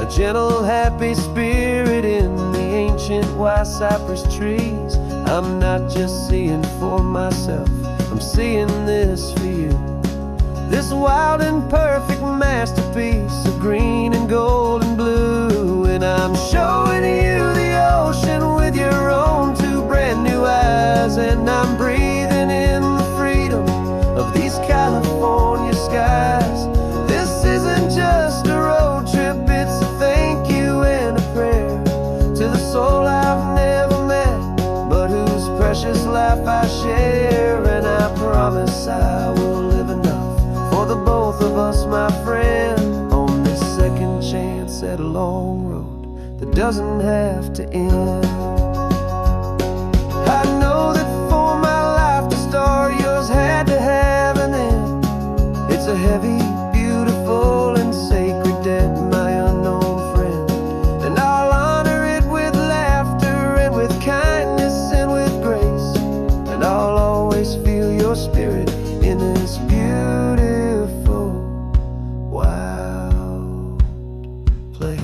a gentle happy spirit in the ancient white cypress trees. I'm not just seeing for myself, I'm seeing this for you. This wild and perfect masterpiece of green and gold and blue. And I'm showing you the ocean with your own 2 brand new eyes, and I'm breathing in the freedom of these California skies. This isn't just a road trip, it's a thank you and a prayer to the soul I've never met, but whose precious life I share. And I promise I will live enough for the both of us, my friend, on this second chance at a long road that doesn't have to end. I know that for my life to start, yours had to have an end. It's a heavy, beautiful, and sacred debt, my unknown friend, and I'll honor it with laughter and with kindness and with grace, and I'll always feel your spirit in this beautiful, wild place.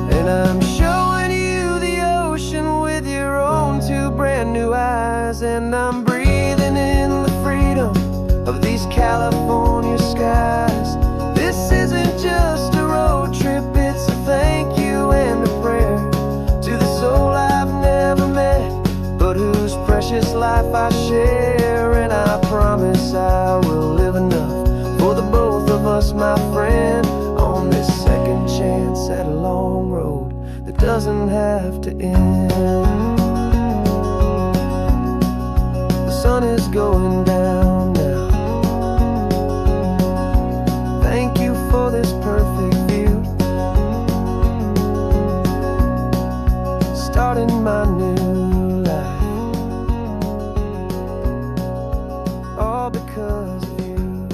And I'm showing you the ocean with your own two brand new eyes, and I'm breathing in the freedom of these California skies. This isn't just a road trip, it's a thank you and a prayer to the soul I've never met, but whose precious life I share. And I promise I will live enough for the both of us, my friend, on this second chance at a long road that doesn't have to end. The sun is going down now. Thank you for this perfect view, starting my new life, all because of you.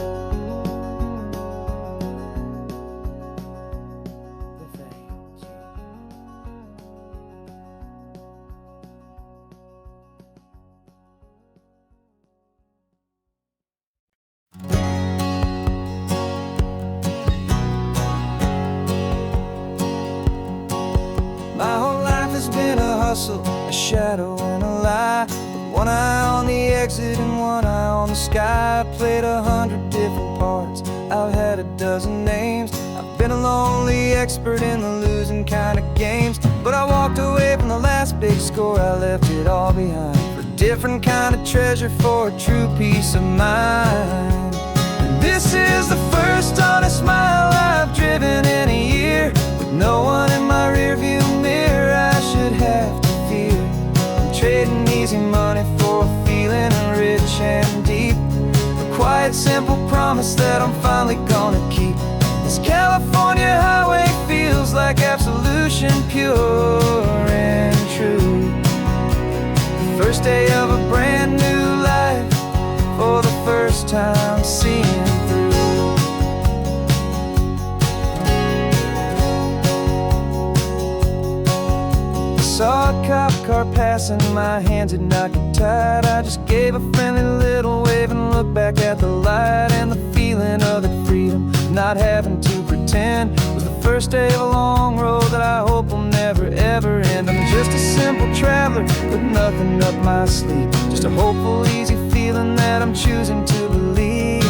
Thank you. My whole life has been a hustle, a shadow and a lie, with one eye on the exit and one eye on the sky. I played 100 different parts, I've had a dozen names. I've been a lonely expert in the losing kind of games, but I walked away from the last big score. I left it all behind for a different kind of treasure, for a true peace of mind. And this is the first honest mile I've driven in a year, with no one in my rearview mirror I should have to fear. I'm trading easy money for a feeling rich and deep, a quiet, simple promise that I'm finally gonna keep. This California highway feels like absolution, pure and true. The first day of a brand new life, for the first time seeing through. Saw a cop car passing, my hands had not got tied. I just gave a friendly little wave and looked back at the light, and the feeling of that freedom, not having to pretend, was the first day of a long road that I hope will never ever end. I'm just a simple traveler with nothing up my sleeve, just a hopeful, easy feeling that I'm choosing to believe.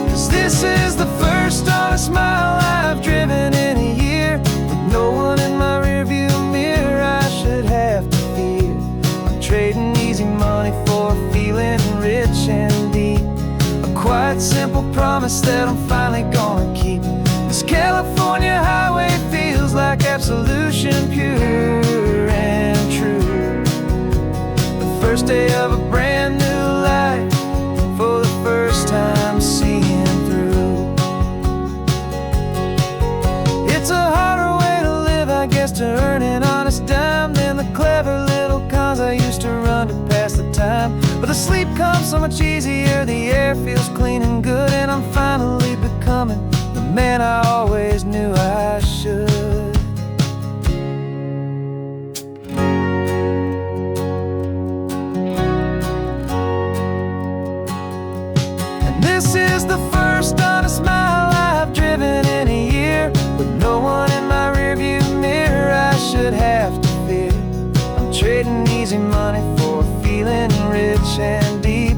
'Cause this is the first honest mile I've driven in a year, with no one in my rearview mirror I should have to fear. I'm trading easy money for a feeling rich and deep, a quiet, simple promise that I'm finally gonna keep. This California highway feels like absolution, pure and true. The first day of a brand new life, for the first time seeing through. It's a harder way to live, I guess, to earn an honest dime than the clever little cons I used to run to pass the time. But the sleep comes so much easier, the air feels clean and good, and I'm finally becoming the man I always knew I should. And this is the first honest mile I've driven in a year, with no one in my rearview mirror I should have to fear. I'm trading easy money for a feeling rich and deep,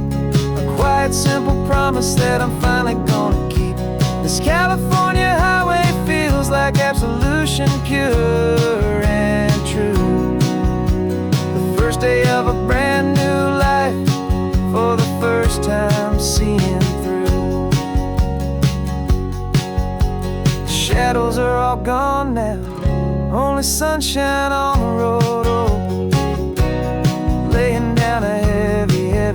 a quiet, simple promise that I'm finally gonna keep. This California highway feels like absolution, pure and true. The first day of a brand new life, for the first time seeing through. The shadows are all gone now, only sunshine on the road, oh, laying down a heavy head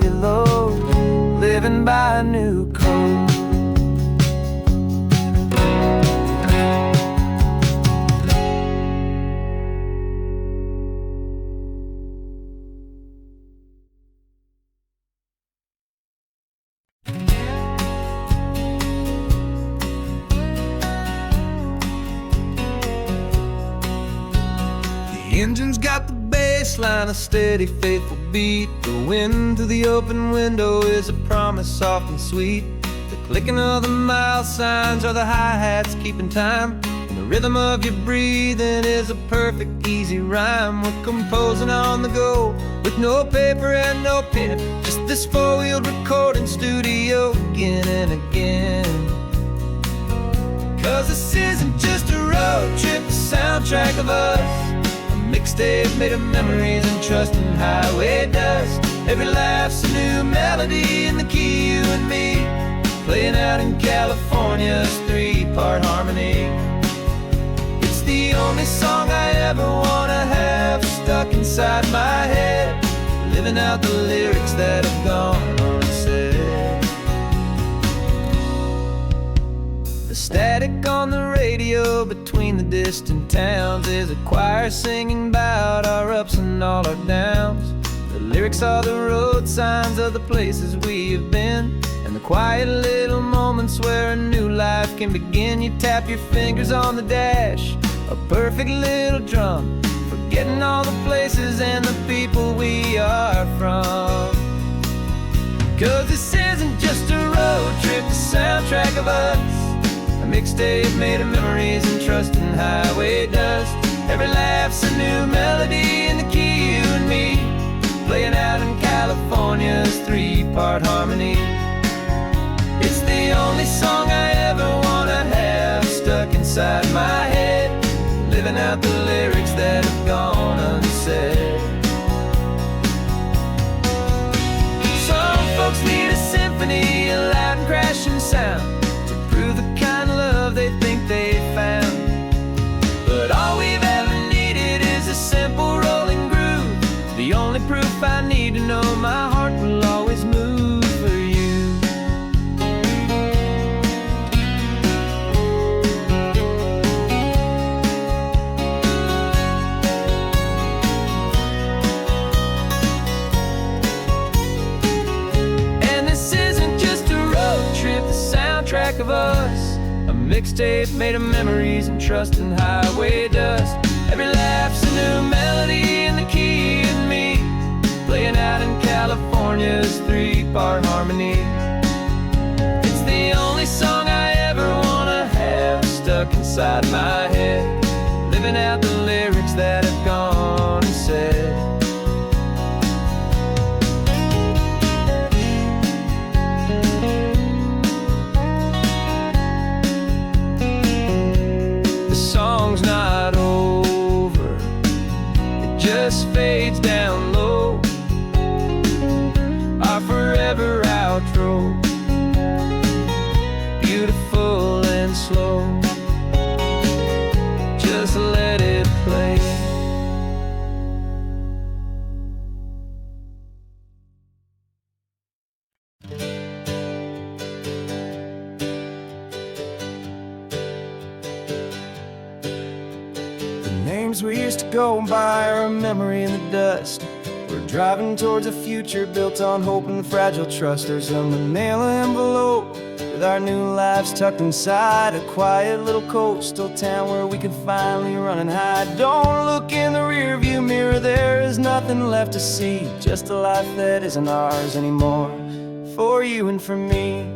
living by a new code. The engine's got the bass line, a steady, faithful beat. The wind through the open window is a promise soft and sweet. The clicking of the mile signs are the hi-hats keeping time, and the rhythm of your breathing is a perfect, easy rhyme. We're composing on the go with no paper and no pen, just this four-wheeled recording studio again and again. 'Cause this isn't just a road trip, the soundtrack of us, a mixtape made of memories and trust in highway dust. Every laugh's a new melody in the key, you and me, playing out in California's three-part harmony. It's the only song I ever wanna have stuck inside my head, living out the lyrics that have gone unsaid. The static on the radio between the distant towns is a choir singing about our ups and all our downs. The lyrics are the road signs of the places we have been, and the quiet little moments where a new life can begin. You tap your fingers on the dash, a perfect little drum, forgetting all the places and the people we are from. 'Cause this isn't just a road trip, the soundtrack of us, a mixtape made of memories and trust in highway dust. Every laugh's a new melody in the key, you and me, playing out in California's three-part harmony. It's the only song I ever wanna have stuck inside my head, living out the lyrics that have gone unsaid. Some folks need a symphony, a loud and crashing sound, to prove the kind of love they think they found. But all we've ever needed is a simple rolling groove, the only proof I need to know my heart will always move for you. And this isn't just a road trip, the soundtrack of us, a mixtape made of memories and trust in highway dust. Every laugh's a new melody in the key and me, playing out in California's three-part harmony. It's the only song I ever wanna have stuck inside my head, living out the lyrics that have gone unsaid. The song's not over, it just fades down low, our forever outro, beautiful and slow. Just let it play. The names we used to go by are a memory in the dust. We're driving towards a future built on hope and fragile trust. There's a manila envelope with our new lives tucked inside, a quiet little coastal town where we could finally run and hide. Don't look in the rearview mirror, there is nothing left to see, just a life that isn't ours anymore, for you and for me.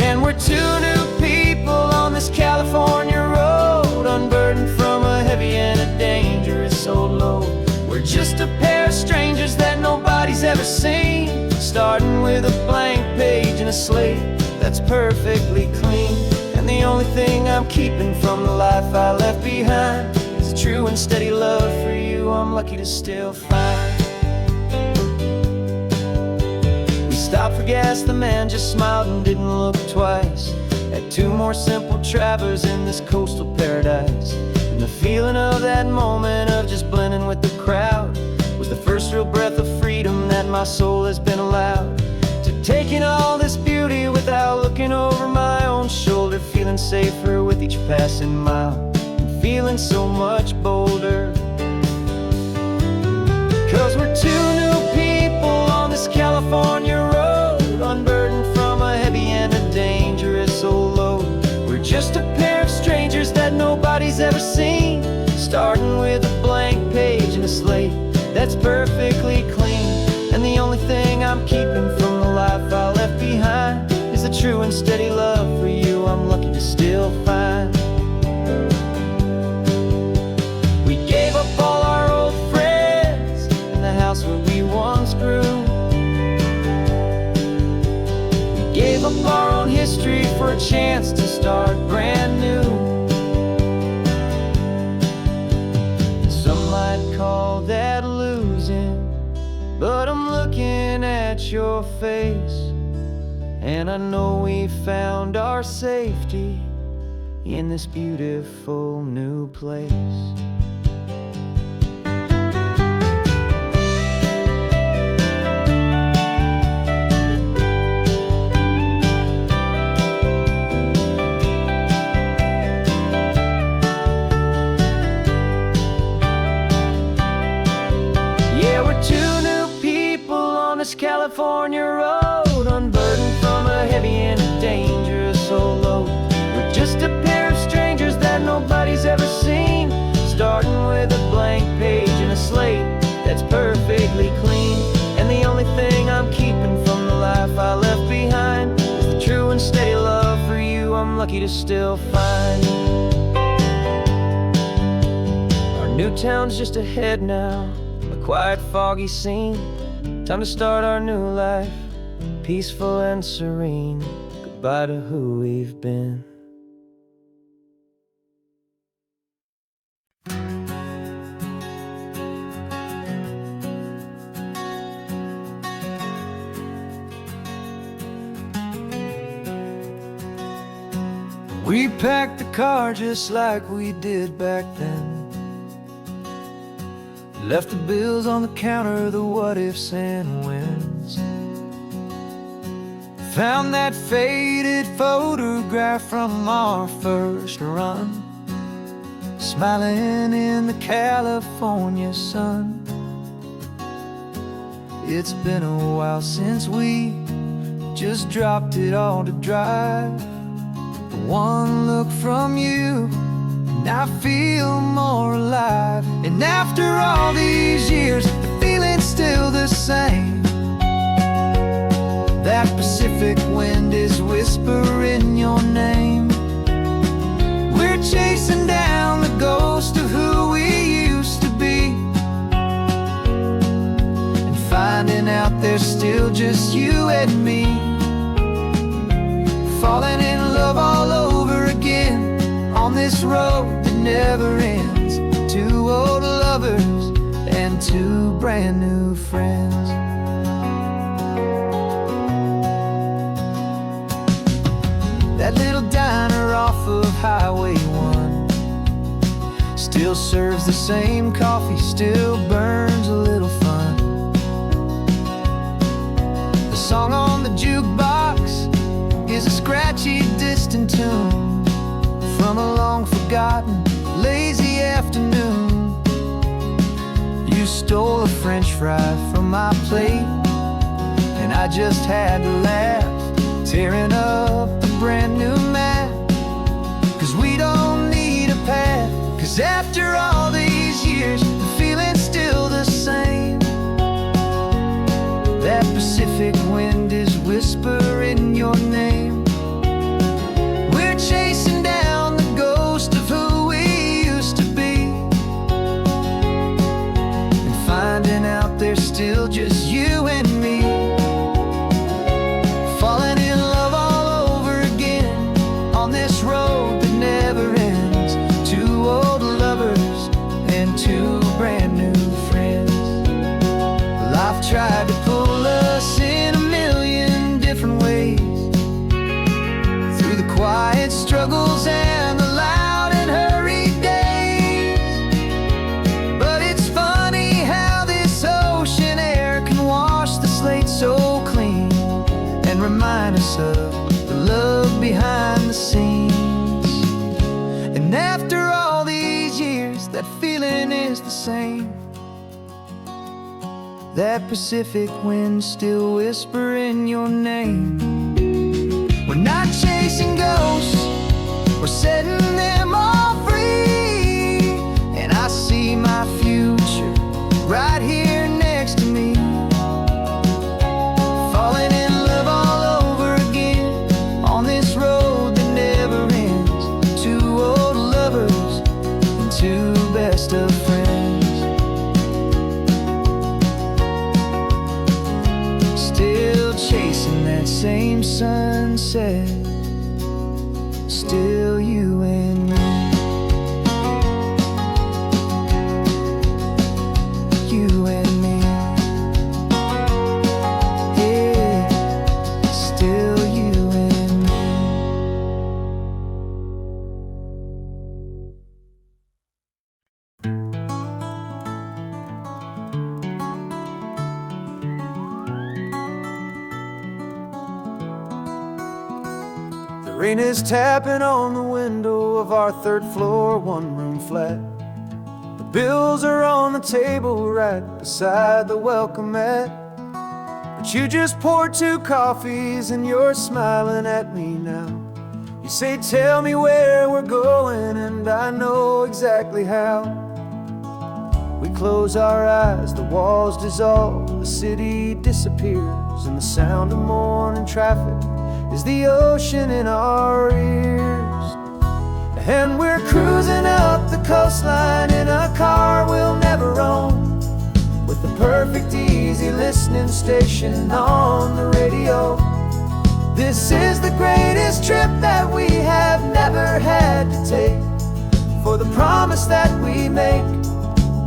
And we're two new people on this California road, unburdened from a heavy and a dangerous old load. We're just a pair of strangers that nobody's ever seen, starting with a blank page and a slate that's perfectly clean. And the only thing I'm keeping from the life I left behind is a true and steady love for you I'm lucky to still find. We stopped for gas, the man just smiled and didn't look twice. Had two more simple travelers in this coastal paradise, and the feeling of that moment of just blending with the crowd was the first real breath of freedom that that my soul has been allowed to take in all this beauty without looking over my own shoulder, feeling safer with each passing mile, and feeling so much bolder. 'Cause we're two new people on this California road, unburdened from a heavy and a dangerous old load. We're just a pair of strangers that nobody's ever seen, starting with a blank page and a slate that's perfectly clean. And the only thing I'm keeping from the life I left behind is the true and steady love for you I'm lucky to still find. We gave up all our old friends and the house where we once grew. We gave up our own history for a chance to start brand new. Some might call that losing, but I'm looking at your face, and I know we found our safety in this beautiful new place. Yeah, we're two new people on this California road, unburdened from a heavy and a dangerous old load. We're just a pair of strangers that nobody's ever seen, starting with a blank page and a slate that's perfectly clean. And the only thing I'm keeping from the life I left behind is the true and steady love for you I'm lucky to still find. Our new town's just ahead now, a quiet, foggy scene. Time to start our new life, peaceful and serene. Goodbye to who we've been. We packed the car just like we did back then, left the bills on the counter, the what ifs and whens. Found that faded photograph from our first run, smiling in the California sun. It's been a while since we just dropped it all to drive. But one look from you and I feel more alive. And after all these years, the feeling's still the same. That Pacific wind is whispering your name. We're chasing down the ghost of who we used to be, and finding out there's still just you and me. Falling in love all over again on this road that never ends. Two old lovers and two brand new friends. That little diner off of Highway 1 still serves the same coffee, still burns a little fun. The song on the jukebox is a scratchy, distant tune from a long forgotten, lazy afternoon. You stole a French fry from my plate, and I just had to laugh, tearing up the brand new map. 'Cause we don't need a path, 'cause after all these years, the feeling's still the same. That Pacific wind is whispering your name. We're chasing down the ghost of who we used to be, and finding out there's still just you and me. Falling in love all over again on this road that never ends. Two old lovers and two brand new friends. Life tried to pull us in a million remind us of the love behind the scenes. And after all these years, that feeling is the same. That Pacific wind still whispering your name. We're not chasing ghosts, we're setting them all free. And I see my future right here next to me, falling in love all over again on this road that never ends. Two old lovers and two best of friends, still chasing that same sunset. Still you and me, you and me, yeah, still you and me. The rain is tapping on the window of our third floor, one-room flat. The bills are on the table right beside the welcome mat. But you just poured 2 coffees and you're smiling at me now. You say, tell me where we're going, and I know exactly how. We close our eyes, the walls dissolve, the city disappears, and the sound of morning traffic is the ocean in our ears. And we're cruising up the coastline in a car we'll never own, with the perfect easy listening station on the radio. This is the greatest trip that we have never had to take, for the promise that we make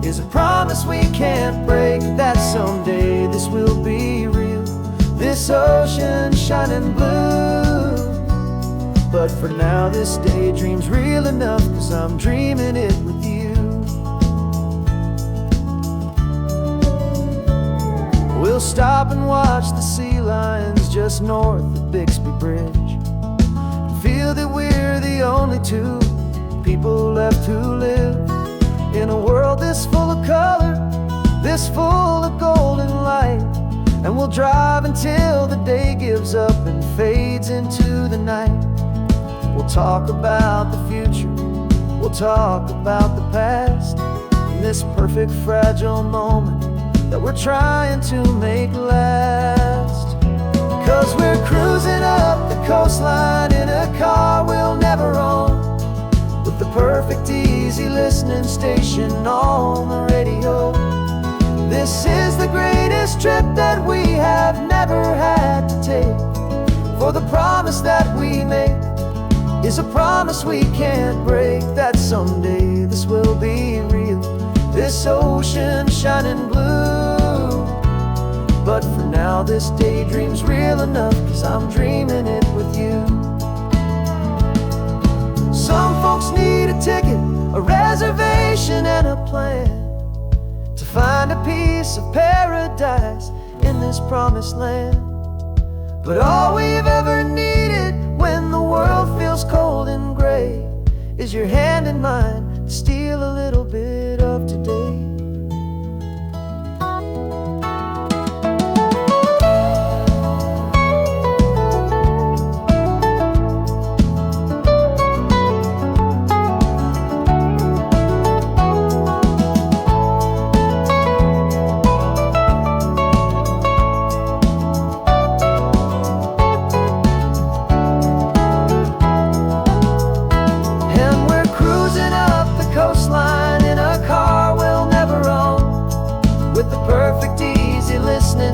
is a promise we can't break, that someday this will be real, this ocean shining blue. But for now this daydream's real enough, 'cause I'm dreaming it with you. We'll stop and watch the sea lions just north of Bixby Bridge, and feel that we're the only 2 people left who live in a world this full of color, this full of golden light. And we'll drive until the day gives up and fades into the night. We'll talk about the future, we'll talk about the past, in this perfect fragile moment that we're trying to make last. 'Cause we're cruising up the coastline in a car we'll never own, with the perfect easy listening station on the radio. This is the greatest trip that we have never had to take, for the promise that we make is a promise we can't break, that someday this will be real, this ocean shining blue. But for now this daydream's real enough, 'cause I'm dreaming it with you. Some folks need a ticket, a reservation and a plan, to find a piece of paradise in this promised land. But all we've ever needed when the world feels cold and gray is your hand in mine to steal a little bit of today.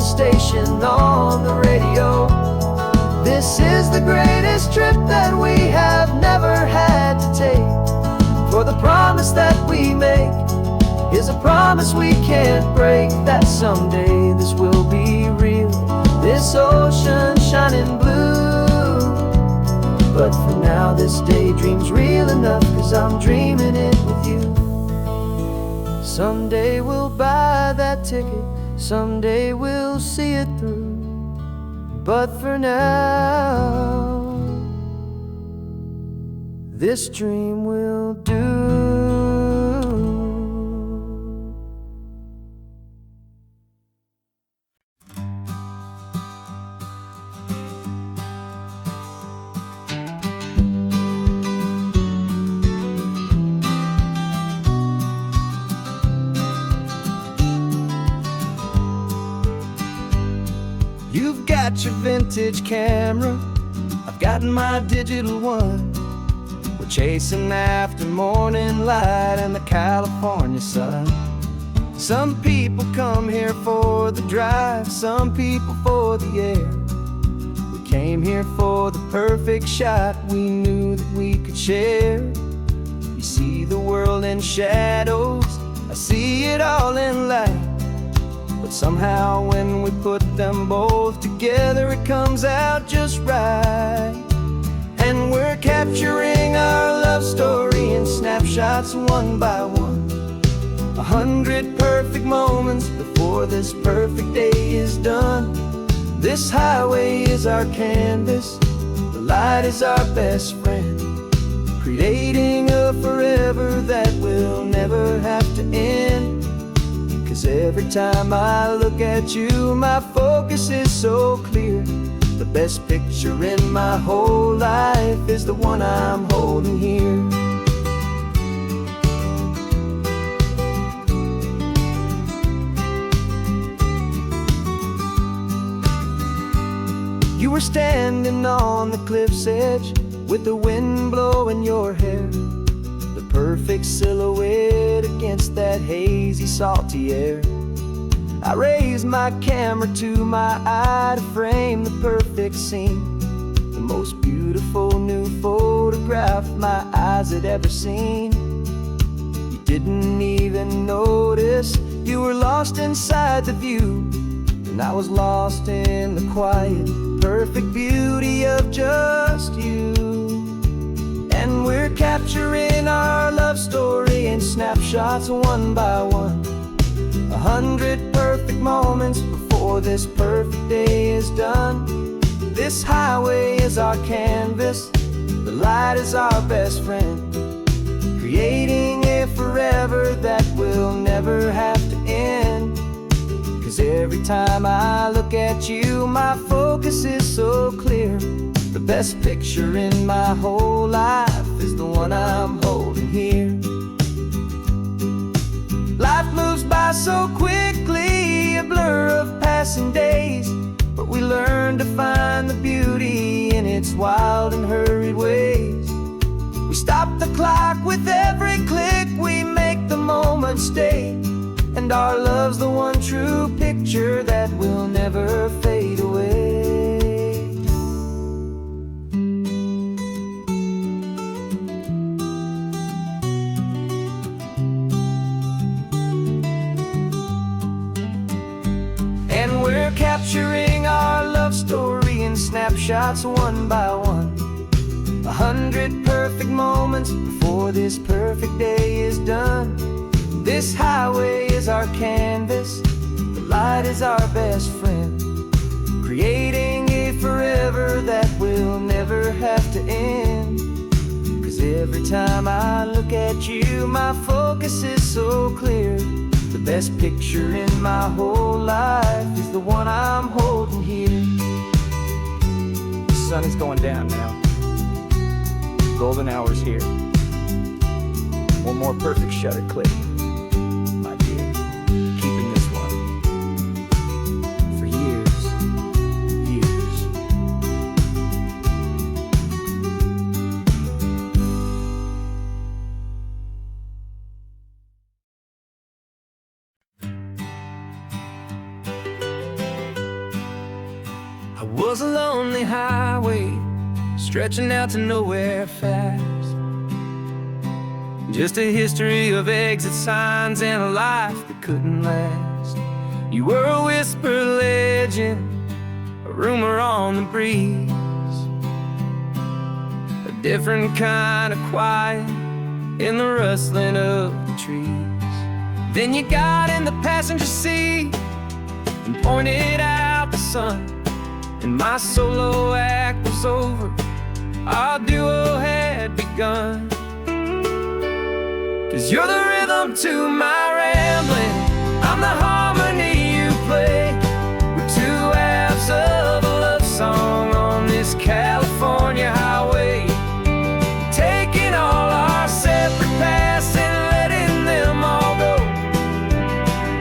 Station on the radio. This is the greatest trip that we have never had to take, for the promise that we make is a promise we can't break, that someday this will be real, this ocean shining blue. But for now this daydream's real enough, 'cause I'm dreaming it with you. Someday we'll buy that ticket, someday we'll see it through. But for now, this dream will do. You've got your vintage camera, I've got my digital one. We're chasing after morning light and the California sun. Some people come here for the drive, some people for the air. We came here for the perfect shot we knew that we could share. You see the world in shadows, I see it all in light. But somehow when we put them both together, it comes out just right. And we're capturing our love story in snapshots one by one. 100 perfect moments before this perfect day is done. This highway is our canvas, the light is our best friend, creating a forever that will never have to end. 'Cause every time I look at you, my focus is so clear. The best picture in my whole life is the one I'm holding here. You were standing on the cliff's edge with the wind blowing your hair, the perfect silhouette against that hazy, salty air. I raised my camera to my eye to frame the perfect scene, the most beautiful new photograph my eyes had ever seen. You didn't even notice you were lost inside the view, and I was lost in the quiet, perfect beauty of just you. And we're capturing our love story in snapshots one by one. 100 perfect moments before this perfect day is done. This highway is our canvas, the light is our best friend, creating a forever that will never have to end. 'Cause every time I look at you, my focus is so clear. The best picture in my whole life is the one I'm holding here. Life moves by so quickly, a blur of passing days, but we learn to find the beauty in its wild and hurried ways. We stop the clock with every click, we make the moment stay, and our love's the one true picture that will never fade away. And we're capturing our love story in snapshots one by one. 100 perfect moments before this perfect day is done. This highway is our canvas, the light is our best friend, creating a forever that will never have to end. 'Cause every time I look at you, my focus is so clear. The best picture in my whole life is the one I'm holding here. The sun is going down now. Golden hour's here. One more perfect shutter click, my dear. Keeping this one for years, years. I was a lonely highway, stretching out to nowhere fast. Just a history of exit signs and a life that couldn't last. You were a whisper legend, a rumor on the breeze, a different kind of quiet in the rustling of the trees. Then you got in the passenger seat and pointed out the sun, and my solo act was over. Our duo had begun. 'Cause you're the rhythm to my rambling, I'm the harmony you play. We're two halves of a love song on this California highway, taking all our separate paths and letting them all go,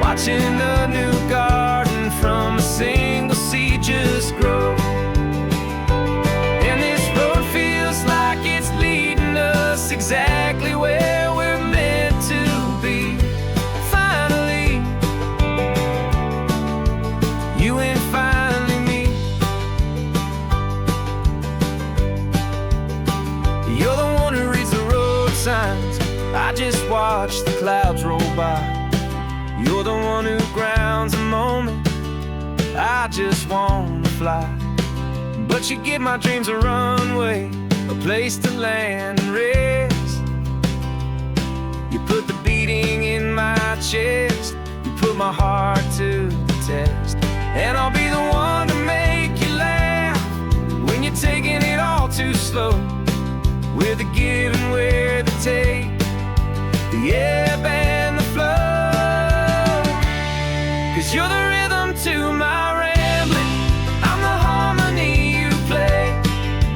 watching a new garden from a single seed just grow. And this road feels like it's leading us exactly where we're meant to be. Finally, you and finally me. You're the one who reads the road signs, I just watch the clouds roll by. You're the one who grounds the moment, I just wanna fly. But you give my dreams a runway, a place to land and rest. You put the beating in my chest, you put my heart to the test. And I'll be the one to make you laugh when you're taking it all too slow. We're the give and we're the take, the ebb and the flow. 'Cause you're the rhythm to my rambling, I'm the harmony you play.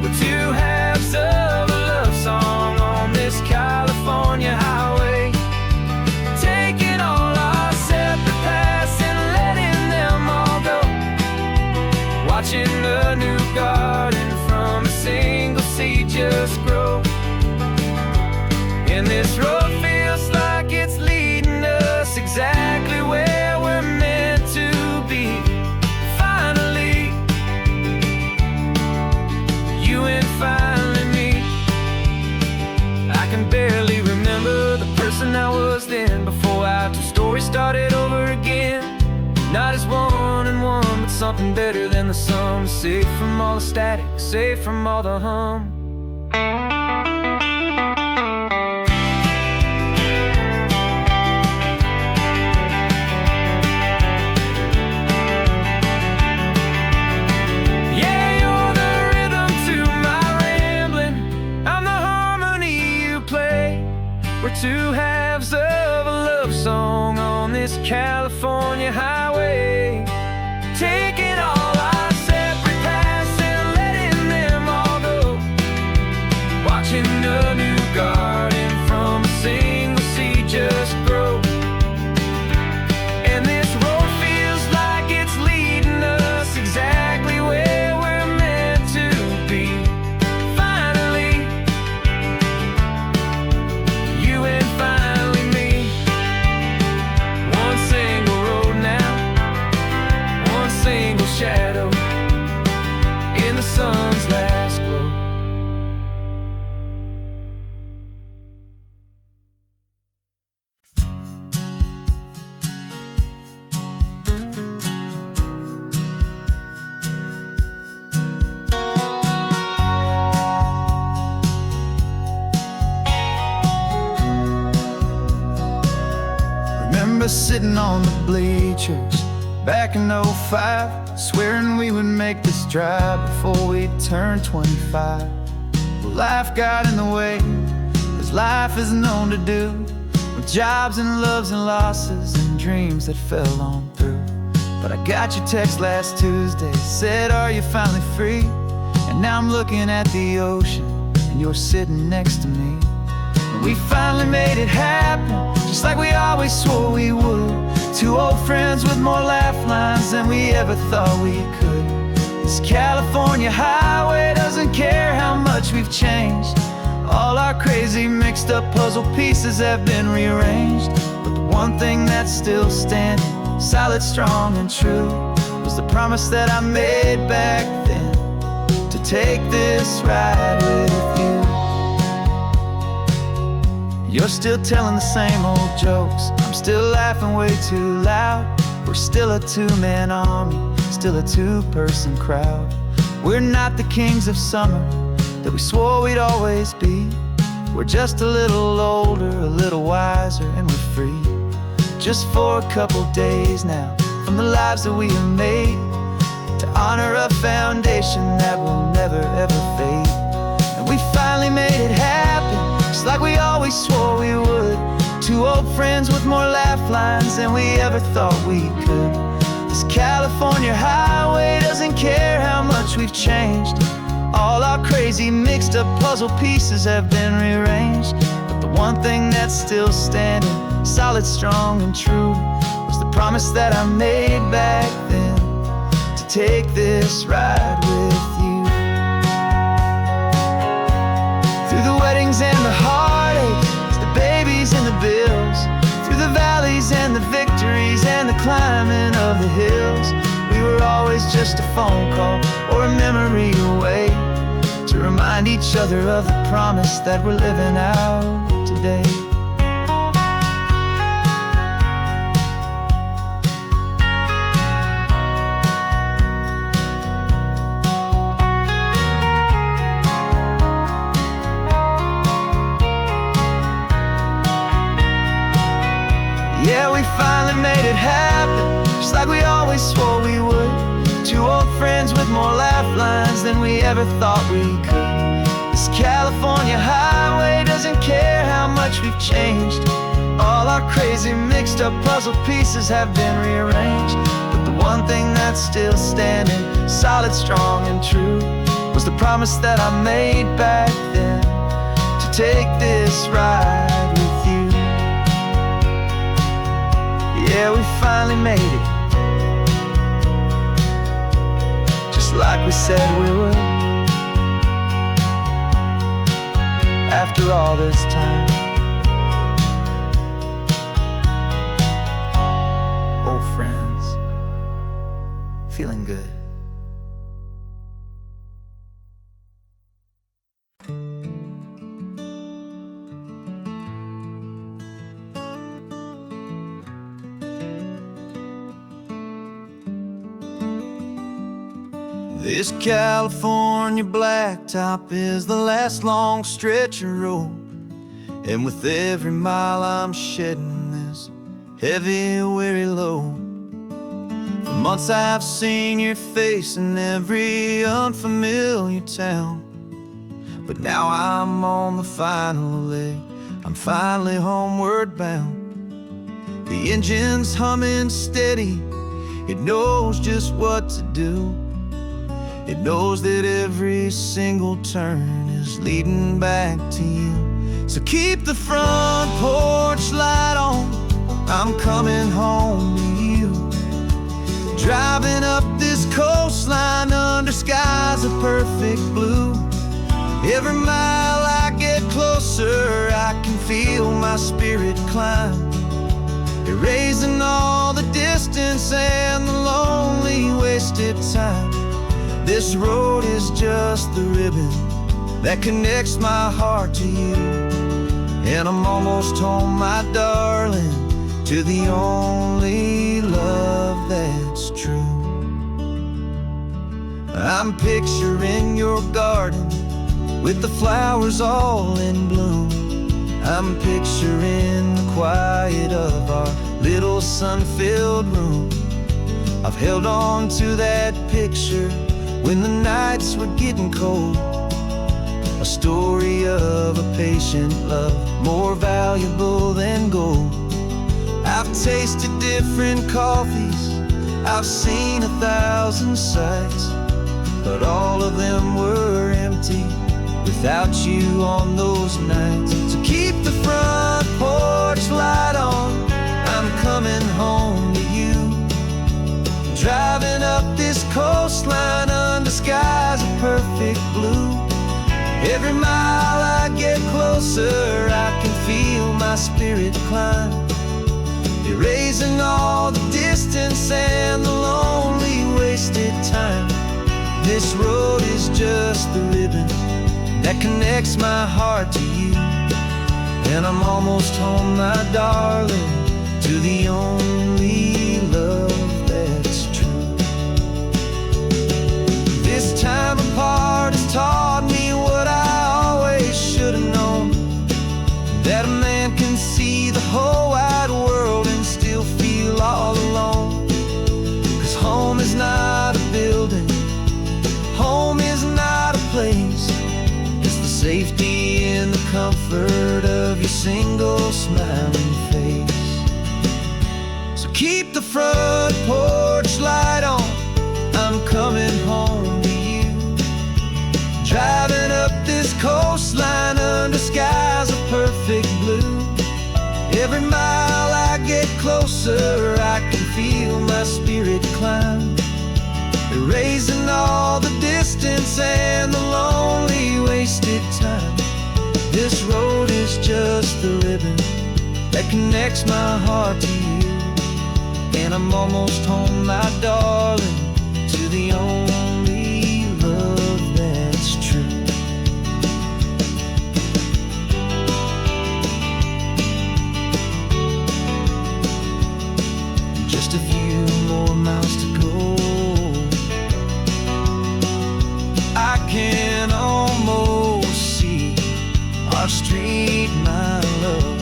We're two halves of a love song on this California highway, taking all our separate paths and letting them all go, watching a new garden from a single seed just grow. And this road feels like it's leading us exactly where we're meant to be. Finally, you and finally me. I can barely remember the person I was then, before our two stories started over again. Not as one and one, but something better than the sum. Safe from all the static, safe from all the hum. We're two halves of a love song on this California highway, taking all our separate paths and letting them all go, watching a new garden from a single seed just grow. And this road feels like it's leading us exactly where we're meant to be. Finally, you and finally me. One single road now, one single shadow in the sun's last glow. Remember sitting on the bleachers back in '05, swearing we would make this drive before we turned 25. Well, life got in the way, as life is known to do, with jobs and loves and losses and dreams that fell on through. But I got your text last Tuesday, said, are you finally free? And now I'm looking at the ocean, and you're sitting next to me. And we finally made it happen, just like we always swore we would. Two old friends with more laugh lines than we ever thought we could. This California highway doesn't care how much we've changed. All our crazy mixed up puzzle pieces have been rearranged. But the one thing that's still standing, solid, strong and true, was the promise that I made back then, to take this ride with you. You're still telling the same old jokes, I'm still laughing way too loud. We're still a two-man army, still a two-person crowd. We're not the kings of summer that we swore we'd always be. We're just a little older, a little wiser, and we're free. Just for a couple days now, from the lives that we have made, to honor a foundation that will never ever fade. And we finally made it happen, just like we always swore we would. Two old friends with more laugh lines than we ever thought we could. This California highway doesn't care how much we've changed. All our crazy mixed up puzzle pieces have been rearranged, but the one thing that's still standing, solid, strong, and true, was the promise that I made back then, to take this ride with you. Through the weddings and the heartaches, the babies and the bills, through the valleys and the victories and the climbing of the hills, we were always just a phone call or a memory away, to remind each other of the promise that we're living out today. Yeah, we finally made it happen, just like we always swore we would. Two old friends with more laugh lines than we ever thought we could. This California highway doesn't care how much we've changed. All our crazy mixed up puzzle pieces have been rearranged, but the one thing that's still standing, solid, strong, and true, was the promise that I made back then, to take this ride with you. Yeah, we finally made it, just like we said we would. After all this time, old friends, feeling good. This California blacktop is the last long stretch of road, and with every mile I'm shedding this heavy, weary load. For months I've seen your face in every unfamiliar town, but now I'm on the final leg, I'm finally homeward bound. The engine's humming steady, it knows just what to do. It knows that every single turn is leading back to you. So keep the front porch light on, I'm coming home to you. Driving up this coastline under skies of perfect blue. Every mile I get closer, I can feel my spirit climb, erasing all the distance and the lonely wasted time. This road is just the ribbon that connects my heart to you, and I'm almost home, my darling, to the only love that's true. I'm picturing your garden with the flowers all in bloom. I'm picturing the quiet of our little sun-filled room. I've held on to that picture when the nights were getting cold, a story of a patient love, more valuable than gold. I've tasted different coffees, I've seen 1,000 sights, but all of them were empty without you on those nights. So keep the front porch light on, I'm coming home to you. Driving up this coastline under skies of perfect blue. Every mile I get closer, I can feel my spirit climb, erasing all the distance and the lonely wasted time. This road is just the ribbon that connects my heart to you, and I'm almost home, my darling, to the only love that's true. This time apart has taught me what I always should have known, that a man can see the whole wide world and still feel all alone. 'Cause home is not a building, safety in the comfort of your single smiling face. So keep the front porch light on, I'm coming home to you. Driving up this coastline under skies of perfect blue. Every mile I get closer, I can feel my spirit climb, erasing all the distance and the lonely wasted time. This road is just the ribbon that connects my heart to you, and I'm almost home, my darling, to the only love that's true. Just a few more miles to go, I can almost see our street, my love,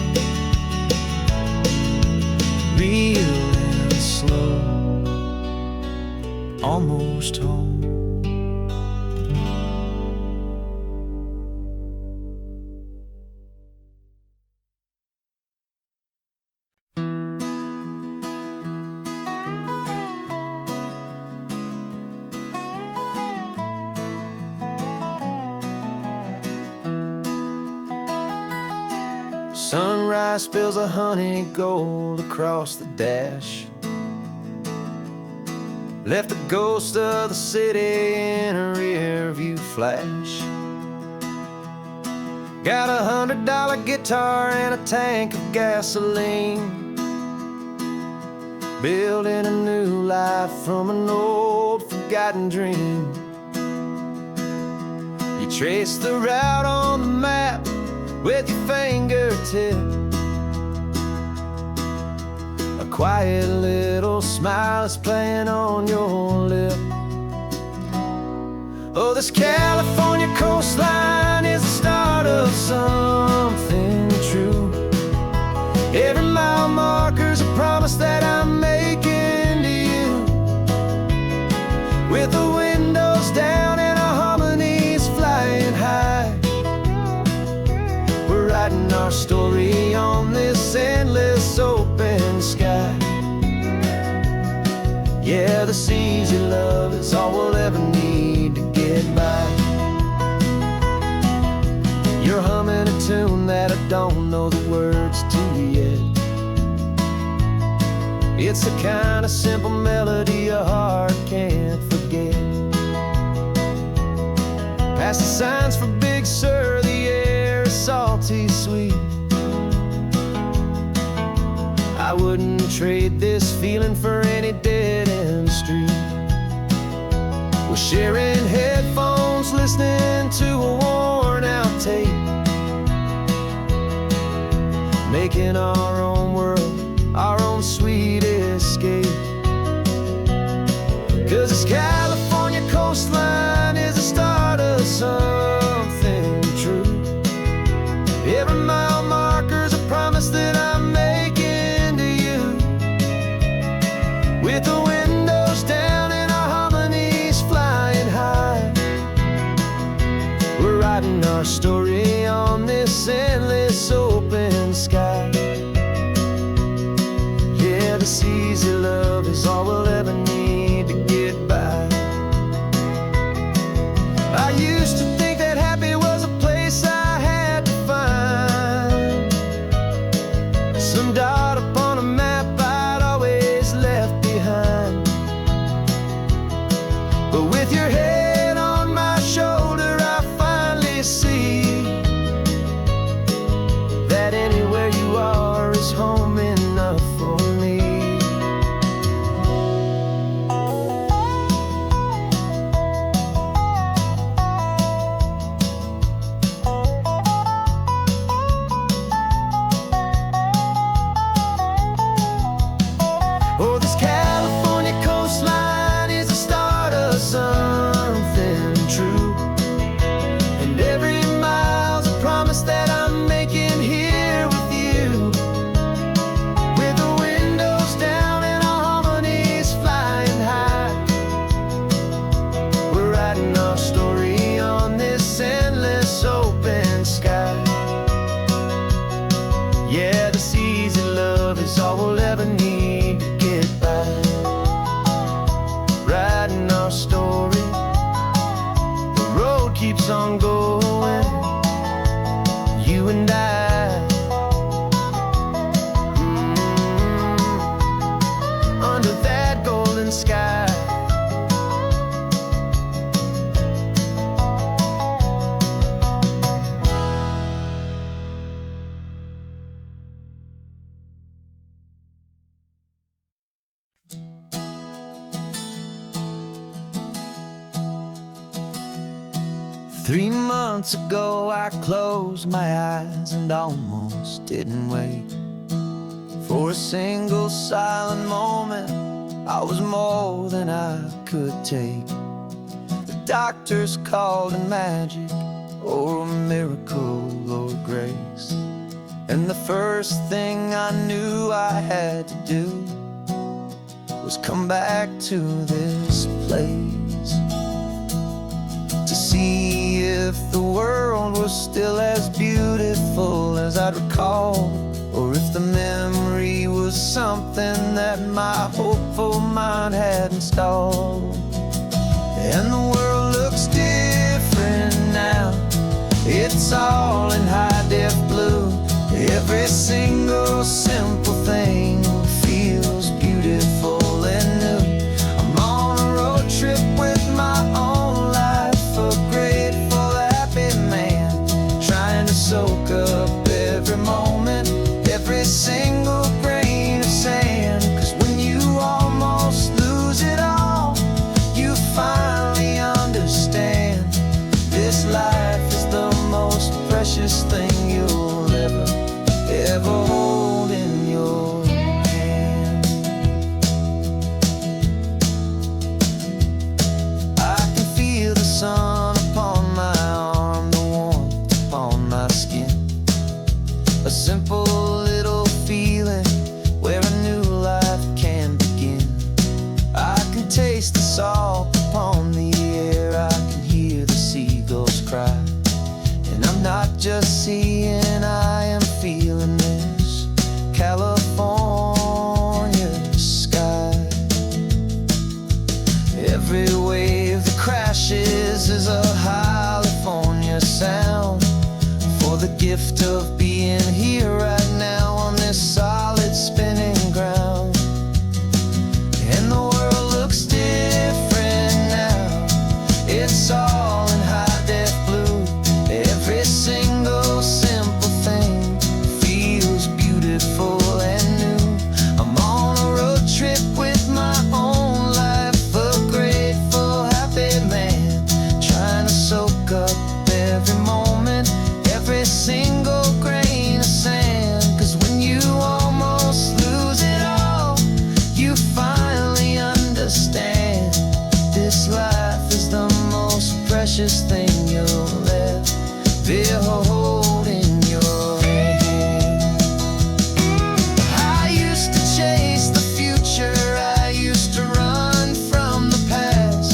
real and slow, almost home. Sunrise spills a honey gold across the dash, left the ghost of the city in a rear view flash. Got $100 guitar and a tank of gasoline, building a new life from an old forgotten dream. You trace the route on the map with your fingertip, a quiet little smile is playing on your lip. Oh, this California coastline is the start of something true. Every mile marker's a promise that I'm making to you, with the windows down and our harmonies flying high. Writing our story on this endless open sky. Yeah, this easy love is all we'll ever need to get by. You're humming a tune that I don't know the words to yet. It's the kind of simple melody your heart can't forget. Past the signs for Big Sur, the air is salty sweet. I wouldn't trade this feeling for any dead-end street. We're sharing headphones, listening to a worn-out tape, making our own world, our own sweet escape. 'Cause this California coastline is the start of something true. Every mile marker's a promise that I'm making to you, with the windows down and our harmonies flying high. We're writing our story on this endless open sky. Yeah, this easy love is all we'll ever need to get by. I used to think that happy was a place I had to find, some dot upon a map I'd always left behind. But with your head on my shoulder, I finally see that anywhere you are is home enough for me. keeps on going, you and I, under that golden sky. 3 months ago I closed my eyes and almost didn't wake. For a single silent moment I was more than I could take. The doctors called it magic, or a miracle, or grace. And the first thing I knew I had to do was come back to this place, to see if the world was still as beautiful as I'd recall, or if the memory was something that my hopeful mind had installed. And the world looks different now, it's all in high-def blue. Every single simple thing feels beautiful and new. I'm on a road trip with my own life, a grateful, happy man, trying to soak up every moment, every single grain of sand. 'Cause when you almost lose it all, you finally understand this life is the most precious thing you'll ever hold in your hand. I can feel the sun upon my arm, the warmth upon my skin, a simple little feeling where a new life can begin. I can taste the salt upon the air, I can hear the seagulls cry, and I'm not just seeing, I am feeling this California sky. Every wave that crashes is a California sound, for the gift of being here right now on this solid spinning ground. And the world looks different now, it's all in high-def blue. Every single simple thing feels beautiful and new. I'm on a road trip with my own life, a grateful, happy man, trying to soak up every moment, every single grain of sand. 'Cause when you almost lose it all, you finally understand this life is the most precious thing you'll ever hold in your hand. I used to chase the future, I used to run from the past.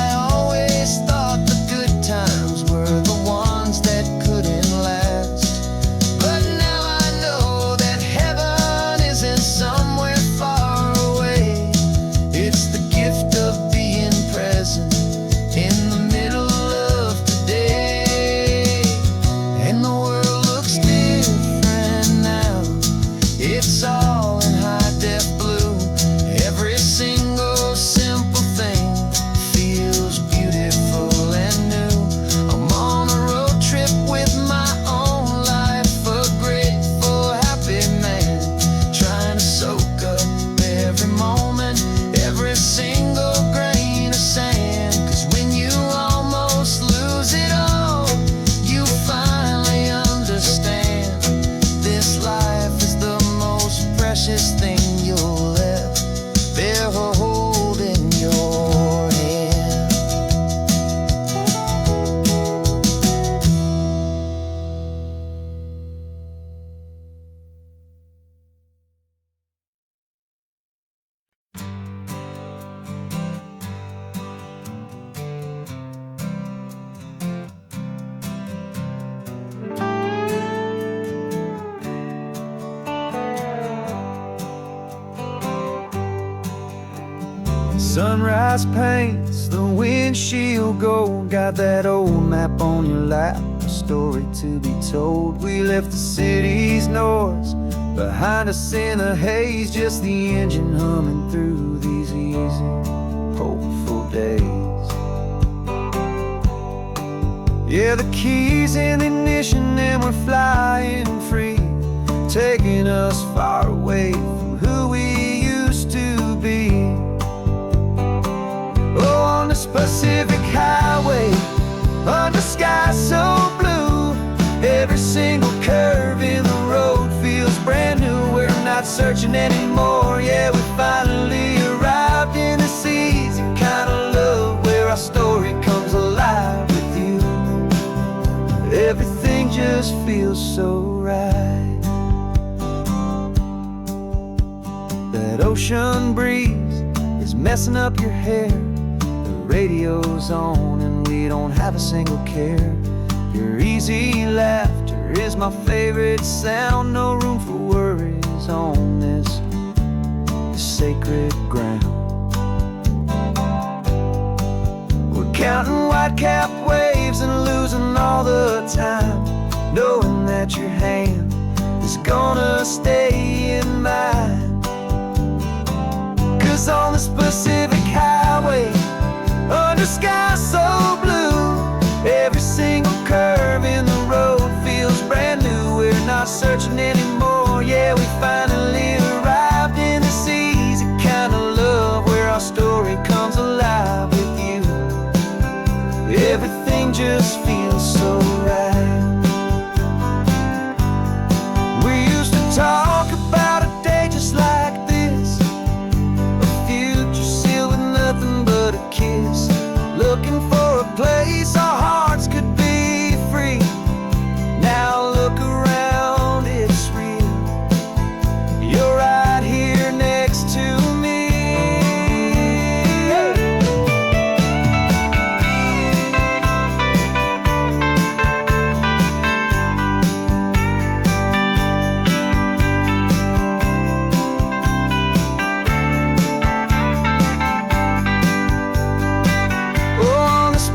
I always thought the good times were the ones that couldn't last. But now I know that heaven isn't somewhere far away. It's the gift of being present in the middle of the Sunrise paints the windshield gold. Got that old map on your lap, a story to be told. We left the city's noise behind us in the haze, just the engine humming through these easy, hopeful days. Yeah, the keys in the ignition and we're flying free, taking us far away from who we used to be. Oh, on this Pacific highway, under sky so blue, every single curve in the road feels brand new. We're not searching anymore, yeah, we finally arrived in this easy kind of love, where our story comes alive with you. Everything just feels so right. That ocean breeze is messing up your hair, the radio's on and we don't have a single care. Your easy laughter is my favorite sound, no room for worries on this sacred ground. We're counting white-cap waves and losing all the time, knowing that your hand is gonna stay in mine. 'Cause on this Pacific highway, under sky so blue, every single curve in the road feels brand new. We're not searching anymore, yeah, we finally arrived in this easy kind of love, where our story comes alive with you. Everything just feels so right. We used to talk about a day just like this, a future sealed with nothing but a kiss, looking for a place our hearts could be free. Now look around, it's real. You're right here next to me.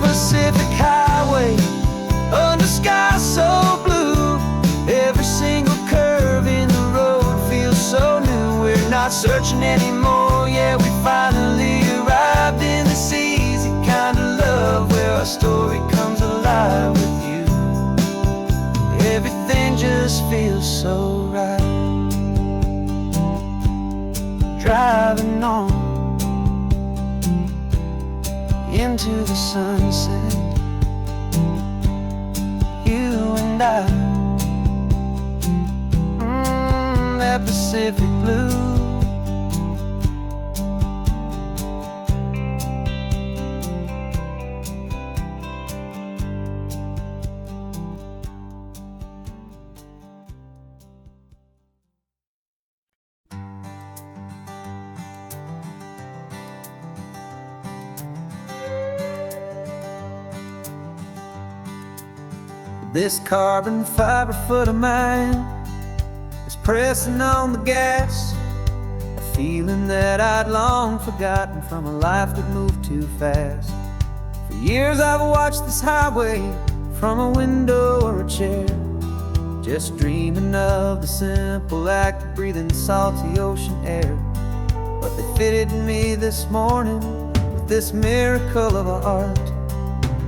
Pacific highway, under sky so blue, every single curve in the road feels so new. We're not searching anymore, yeah, we finally arrived in this easy kind of love, where our story comes alive with you. Everything just feels so right. Driving on into the sunset, you and I, that Pacific blue. This carbon fiber foot of mine is pressing on the gas, a feeling that I'd long forgotten from a life that moved too fast. For years I've watched this highway from a window or a chair, just dreaming of the simple act of breathing salty ocean air. But they fitted me this morning with this miracle of art,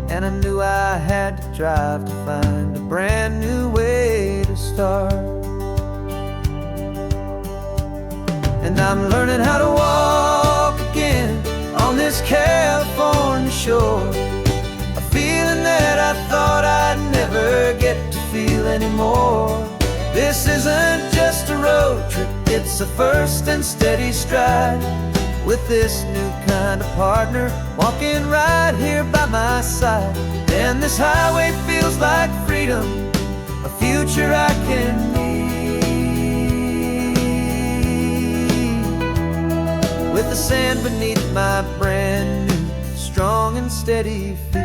and I knew I had to drive to find a brand new way to start. And I'm learning how to walk again on this California shore, a feeling that I thought I'd never get to feel anymore. This isn't just a road trip, it's a first and steady stride, with this new kind of partner walking right here by my side. And this highway feels like freedom, a future I can need, with the sand beneath my brand new, strong and steady feet.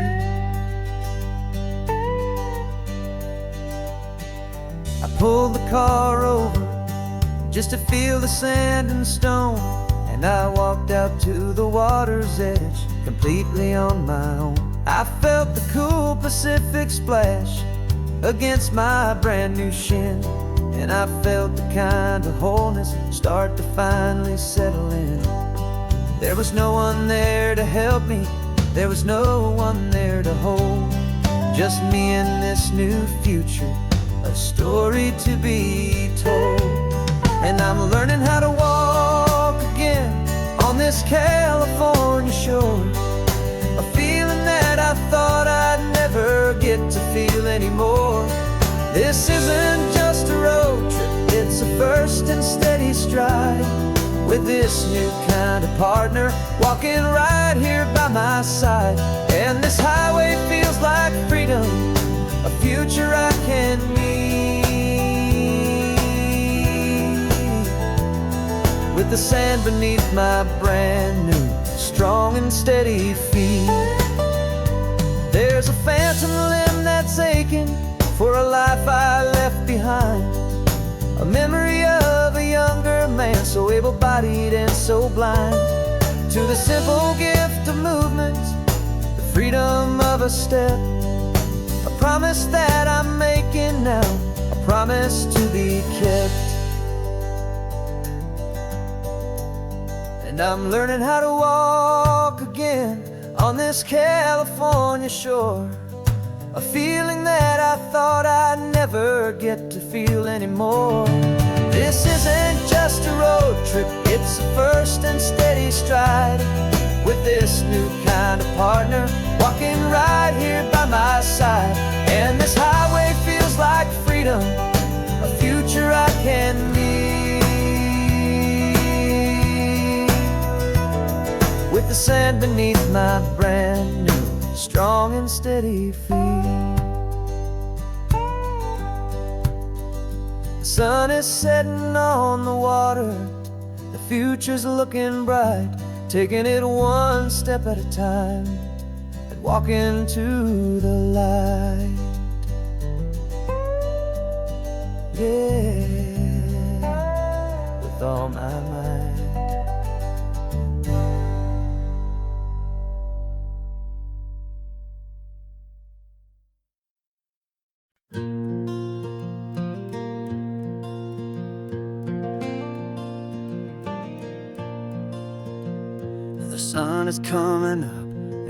I pulled the car over just to feel the sand and stone, and I walked out to the water's edge, completely on my own. I felt the cool Pacific splash against my brand new shin, and I felt the kind of wholeness start to finally settle in. There was no one there to help me, there was no one there to hold, just me and this new future, a story to be told. And I'm learning how to walk again on this California shore, a feeling that I thought I'd never get to feel anymore. This isn't just a road trip, it's a first and steady stride, with this new kind of partner walking right here by my side. And this highway feels like freedom, a future I can meet, with the sand beneath my brand new, strong and steady feet. There's a phantom limb that's aching for a life I left behind, a memory of a younger man, so able-bodied and so blind, to the simple gift of movement, the freedom of a step, a promise that I'm making now, a promise to be kept. And I'm learning how to walk again on this California shore, a feeling that I thought I'd never get to feel anymore. This isn't just a road trip, it's a first and steady stride, with this new kind of partner walking right here by my side. And this highway feels like freedom, a future I can meet, with the sand beneath my brand new, strong and steady feet. The sun is setting on the water, the future's looking bright, taking it one step at a time and walking to the light. Yeah, with all my might. The sun is coming up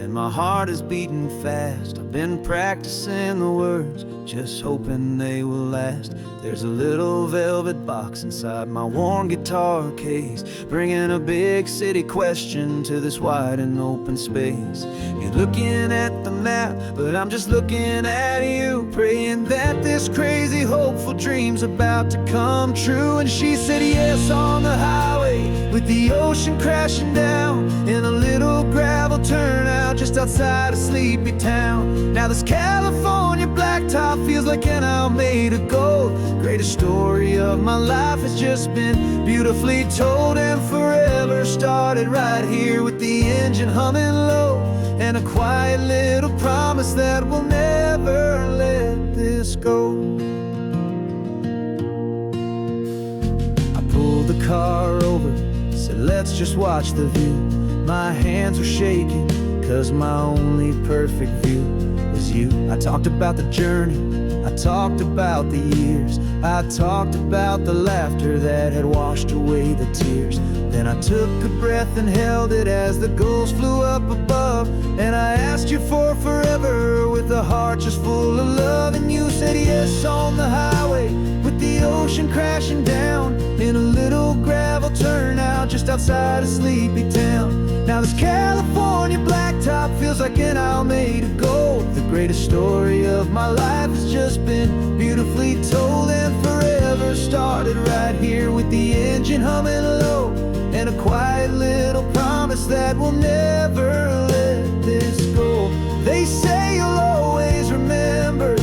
and my heart is beating fast. I've been practicing the words, just hoping they will last. There's a little velvet box inside my worn guitar case, bringing a big city question to this wide and open space. You're looking at the map, but I'm just looking at you, praying that this crazy hopeful dream's about to come true. And she said yes on the highway, with the ocean crashing down in a little gravel turnout just outside of sleepy town. Now this California blacktop feels like an hour made of gold. Greatest story of my life has just been beautifully told, and forever started right here with the engine humming low, and a quiet little promise that we'll never let this go. I pulled the car over, said let's just watch the view. My hands were shaking, cause my only perfect view was you. I talked about the journey, I talked about the years, I talked about the laughter that had washed away the tears. Then I took a breath and held it as the gulls flew up above, and I asked you for forever with a heart just full of love. And you said yes on the highway, with the ocean crashing down in a little gravel turnout just outside of sleepy town. Now this California blacktop feels like an hour made of gold. The greatest story of my life has just been beautifully told, and forever started right here with the engine humming low, and a quiet little promise that we'll never let this go. They say you'll always remember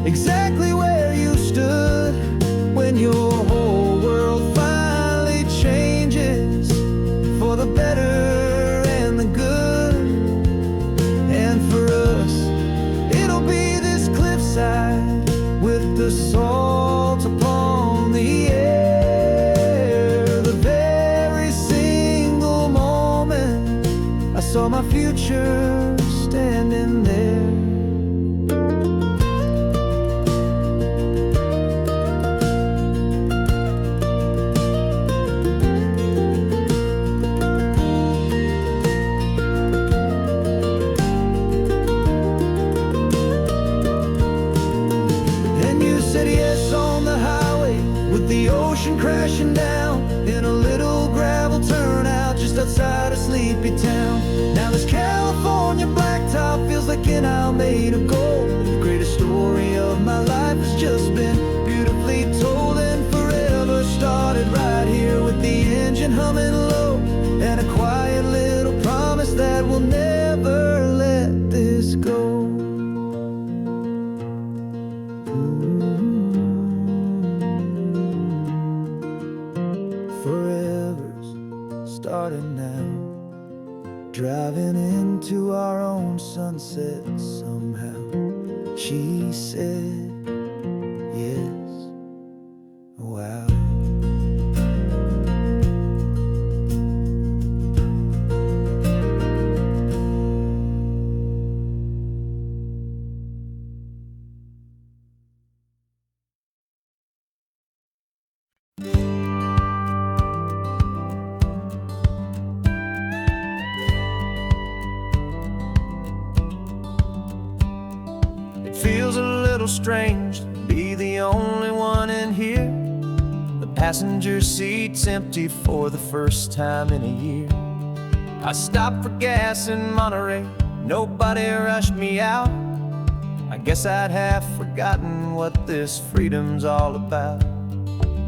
exactly where you stood when your whole world finally changes for the better and the good. And for us, it'll be this cliffside with the salt upon the air, the said yes on the highway with the ocean crashing down in a little gravel turnout just outside of Sleepy Town. Now this California blacktop feels like an isle made of gold. The greatest story of my life has just been beautifully told, and forever started right here with the engine humming low, and a quiet little promise that we'll never let this go. Forever's starting now, driving into our own sunset somehow. She said yes, wow. It feels a little strange to be the only one in here. The passenger seat's empty for the first time in a year. I stopped for gas in Monterey, nobody rushed me out. I guess I'd have forgotten what this freedom's all about.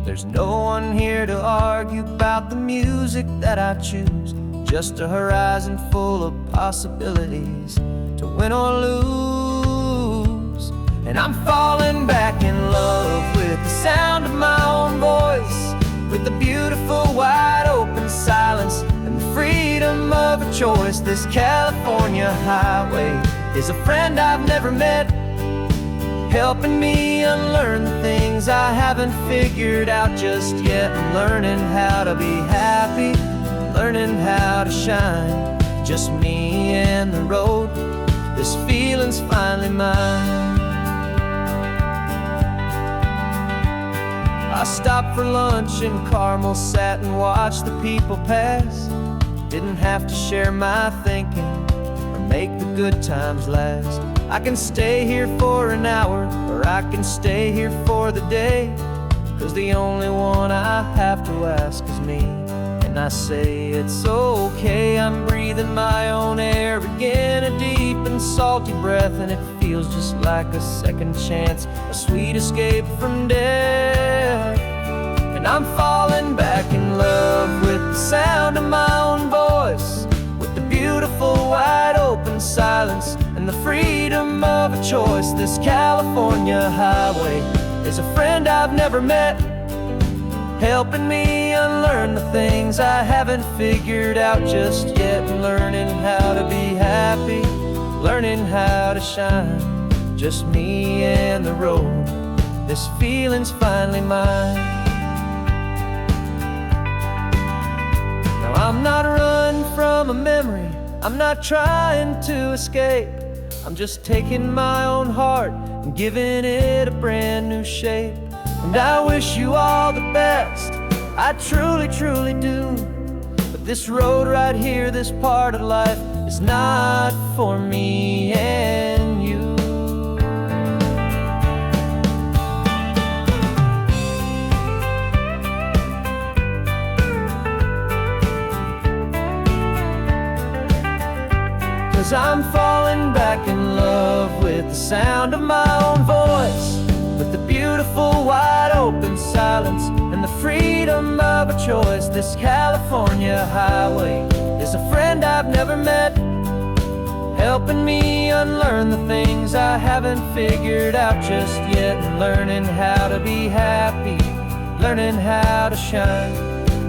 There's no one here to argue about the music that I choose, just a horizon full of possibilities to win or lose. And I'm falling back in love with the sound of my own voice, with the beautiful wide open silence and the freedom of a choice. This California highway is a friend I've never met, helping me unlearn the things I haven't figured out just yet, and learning how to be happy, learning how to shine. Just me and the road, this feeling's finally mine. I stopped for lunch in Carmel, sat and watched the people pass. Didn't have to share my thinking or make the good times last. I can stay here for an hour, or I can stay here for the day, 'cause the only one I have to ask is me. And I say it's okay, I'm breathing my own air again, a deep and salty breath, and it feels just like a second chance, a sweet escape from death. And I'm falling back in love with the sound of my own voice, with the beautiful wide open silence and the freedom of a choice. This California highway is a friend I've never met, helping me unlearn the things I haven't figured out just yet, and learning how to be happy, learning how to shine. Just me and the road, this feeling's finally mine. Now I'm not running from a memory, I'm not trying to escape, I'm just taking my own heart and giving it a brand new shape. And I wish you all the best, I truly, truly do. But this road right here, this part of life, is not for me and you. Cause I'm falling back in love with the sound of my own voice, with the beautiful wide open silence and the freedom of a choice. This California highway is a friend I've never met, helping me unlearn the things I haven't figured out just yet, and learning how to be happy, learning how to shine.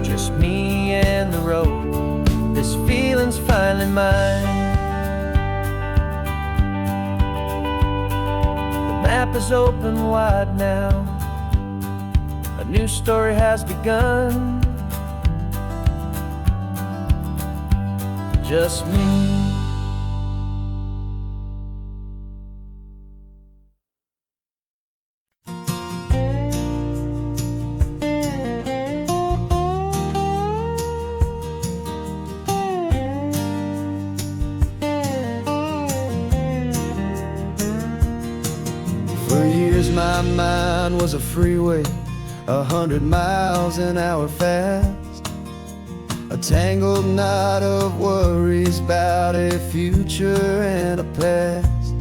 Just me and the road, this feeling's finally mine. The map is open wide now, a new story has begun. Just me. For years my mind was a freeway, 100 miles an hour fast, a tangled knot of worries about a future and a past.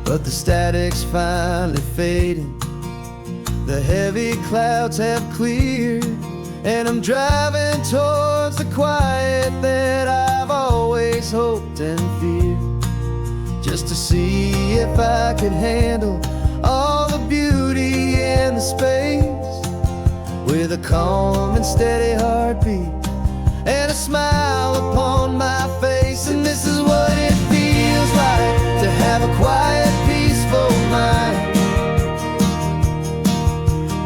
But the static's finally fading, the heavy clouds have cleared, and I'm driving towards the quiet that I've always hoped and feared, just to see if I could handle all the beauty and the space, with a calm and steady heartbeat and a smile upon my face. And this is what it feels like to have a quiet, peaceful mind.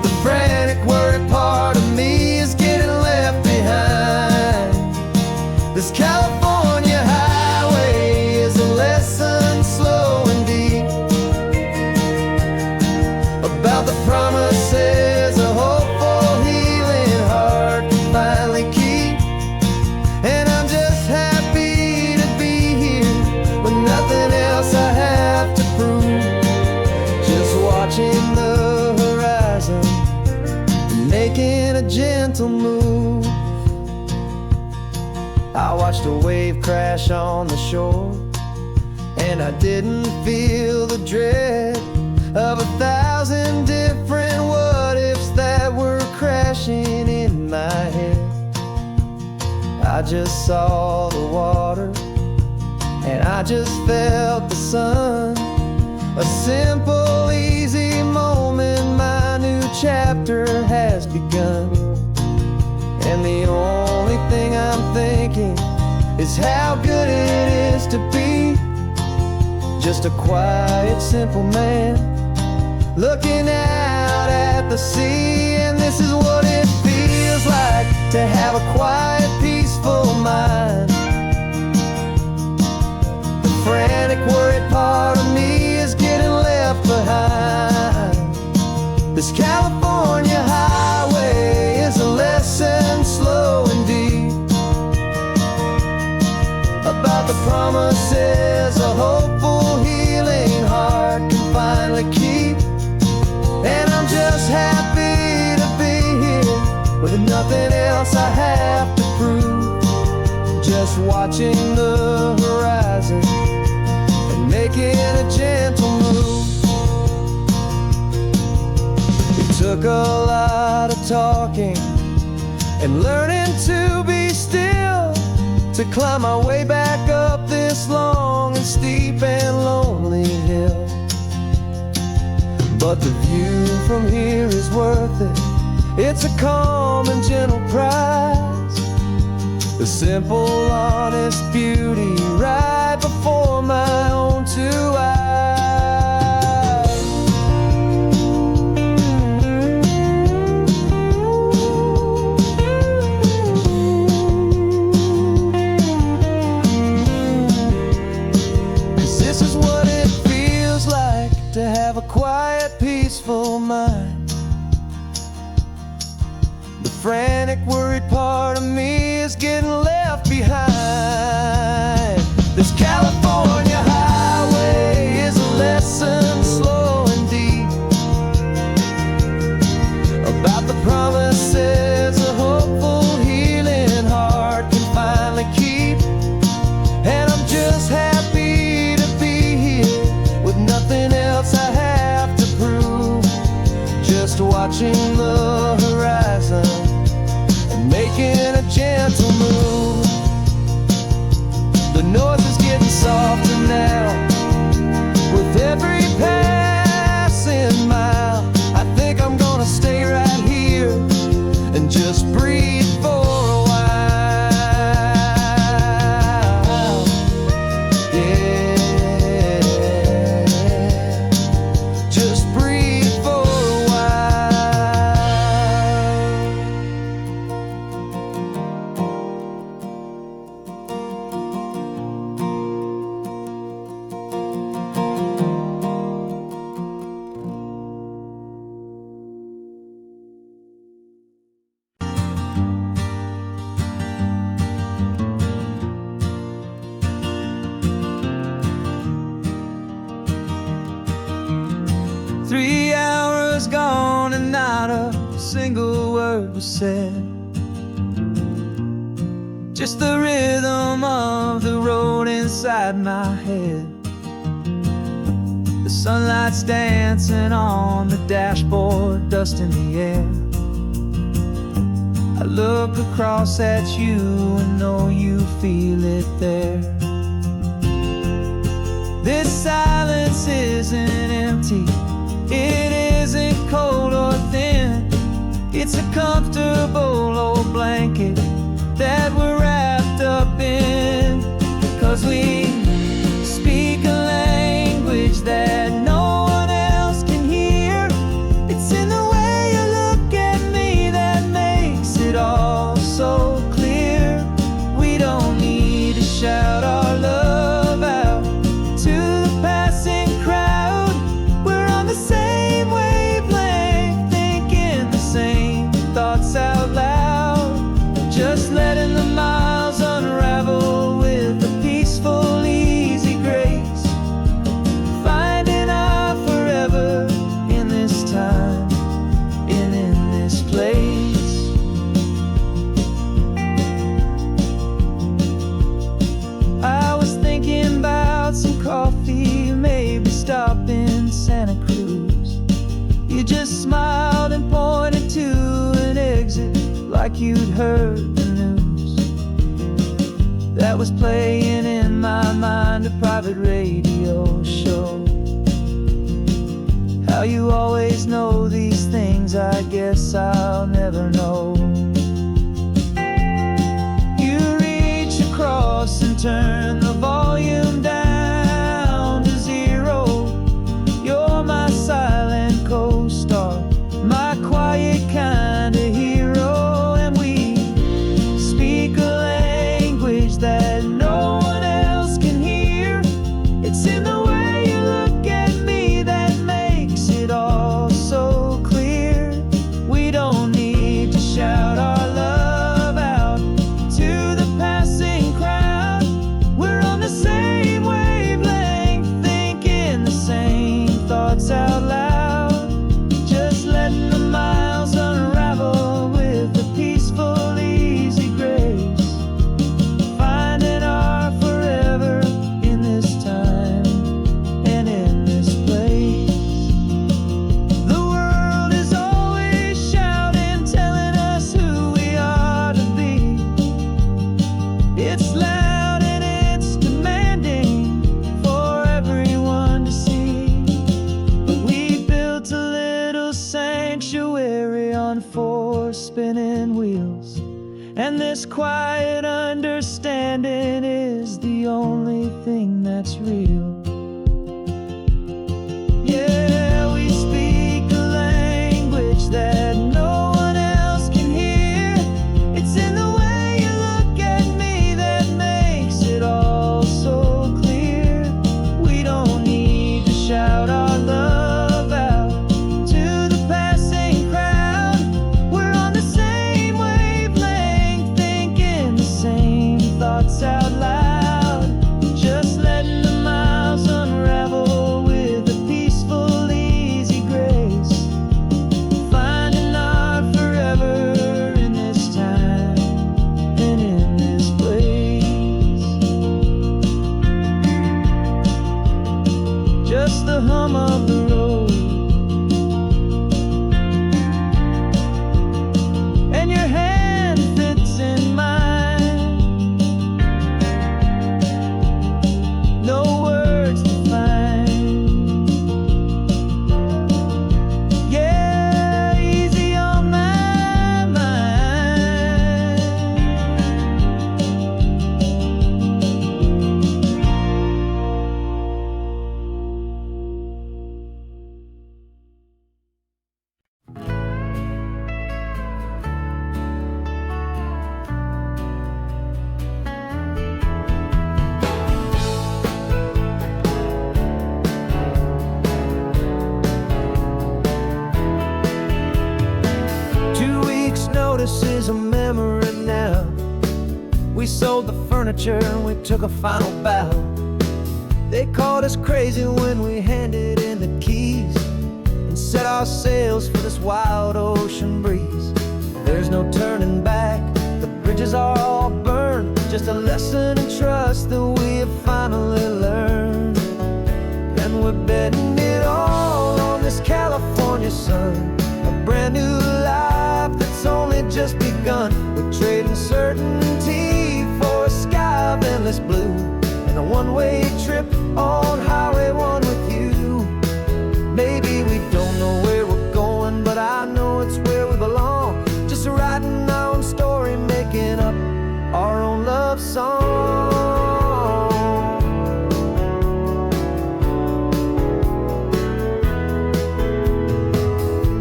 The frantic, worried part of me is getting left behind. This California highway is a lesson slow and deep about the promises a hopeful, healing heart can finally keep. And I'm just happy to be here with nothing else I have to prove, just watching the horizon and making a gentle move. I watched a wave crash on the shore, and I didn't feel the dread of 1,000 different what-ifs that were crashing in my head. I just saw the water, and I just felt the sun. A simple, easy moment, my new chapter has begun. And the only thing I'm thinking is how good it is to be just a quiet, simple man looking out at the sea. And this is what it feels like to have a quiet, peaceful mind. The frantic, worried part of me is getting left behind. This California highway is a lesson slow and deep about the promises a hopeful, healing heart can finally keep. And I'm just happy to be here with nothing else I have to prove, just watching the horizon and making a gentle move. It took a lot of talking and learning to be still to climb my way back up this long and steep and lonely hill. But the view from here is worth it. It's a calm and gentle prize, the simple, honest beauty right before my own two eyes. This is what it feels like to have a quiet, peaceful mind. The frantic, worried part of me is getting left behind. This California highway is a lesson slow and deep about the promises a hopeful, healing heart can finally keep. And I'm just happy to be here with nothing else I have to prove, just watching the horizon and making a gentle move. The noise is getting softer now with every passing mile. I think I'm gonna stay right here and just breathe for a while. Yeah, just breathe for a while. 3 hours gone and not a single word was said. Just the rhythm of the road inside my head. The sunlight's dancing on the dashboard, dust in the air. I look across at you and know you feel it there. This silence isn't empty, it isn't cold or thin. It's a comfortable old blanket that we're wrapped up in. 'Cause we speak a language that no one else can hear. It's in the way you look at me that makes it all so clear. We don't need to shout our love out to the passing crowd. We're on the same wavelength, thinking the same thoughts out loud. Just letting the miles unravel with a peaceful, easy grace. Finding our forever in this time and in this place. I was thinking about some coffee, maybe stop in Santa Cruz. You just smiled and pointed to an exit like you'd heard the news. That was playing in my mind, a private radio show. How you always know these things, I guess I'll never know. You reach across and turn the volume down to 0. You're my silent co-star, my quiet kind of hero. That no one else can hear. It's in the way you look at me that makes it all so clear. We don't need to shout our love out to the passing crowd. We're on the same wavelength, thinking the same thoughts out loud. Just letting the miles unravel with a peaceful, easy grace. It's loud and it's demanding for everyone to see. But we built a little sanctuary on 4 spinning wheels, and this quiet understanding is the only thing that's real. Yeah, we speak a language that no one else can hear. It's in the way you look at me that makes it all so clear. We don't need to shout our love out to the passing crowd. We're on the same wavelength, thinking the same thoughts out loud. Just letting the miles unravel with a peaceful, easy grace. Finding our forever in this time and in this place. Just the hum of the road and your hand fits in mine. No words to find. Yeah, easy on my mind. Notice is a memory now. We sold the furniture and we took a final bow. They called us crazy when we handed in the keys. our sails for this wild ocean breeze. There's no turning back, the bridges are all burned. Just a lesson in trust that we have finally learned. And we're betting it all on this California sun, a brand new life that's only just begun. We're trading certainty for a sky of endless blue, and a one-way trip on Highway 1 with you. Maybe we don't know where we're going, but I know it's where we belong. Just writing our own story, making up our own love song.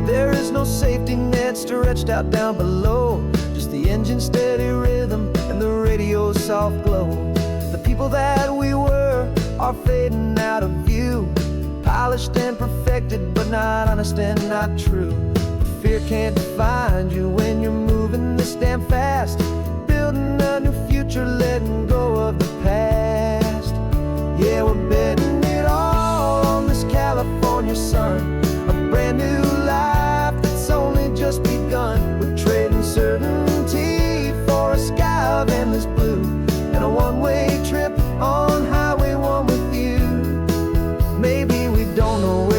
There is no safety net stretched out down below, just the engine's steady rhythm and the radio's soft glow. The people that we were are fading out of view, polished and perfected, but not honest and not true. Fear can't define you when you're moving this damn fast, building a new future, letting go of the past. Yeah, we're betting it all on this California sun, a brand new life that's only just begun. We're trading certainty for a sky of endless blue, and a one-way trip on Highway 1 with you. Maybe we don't know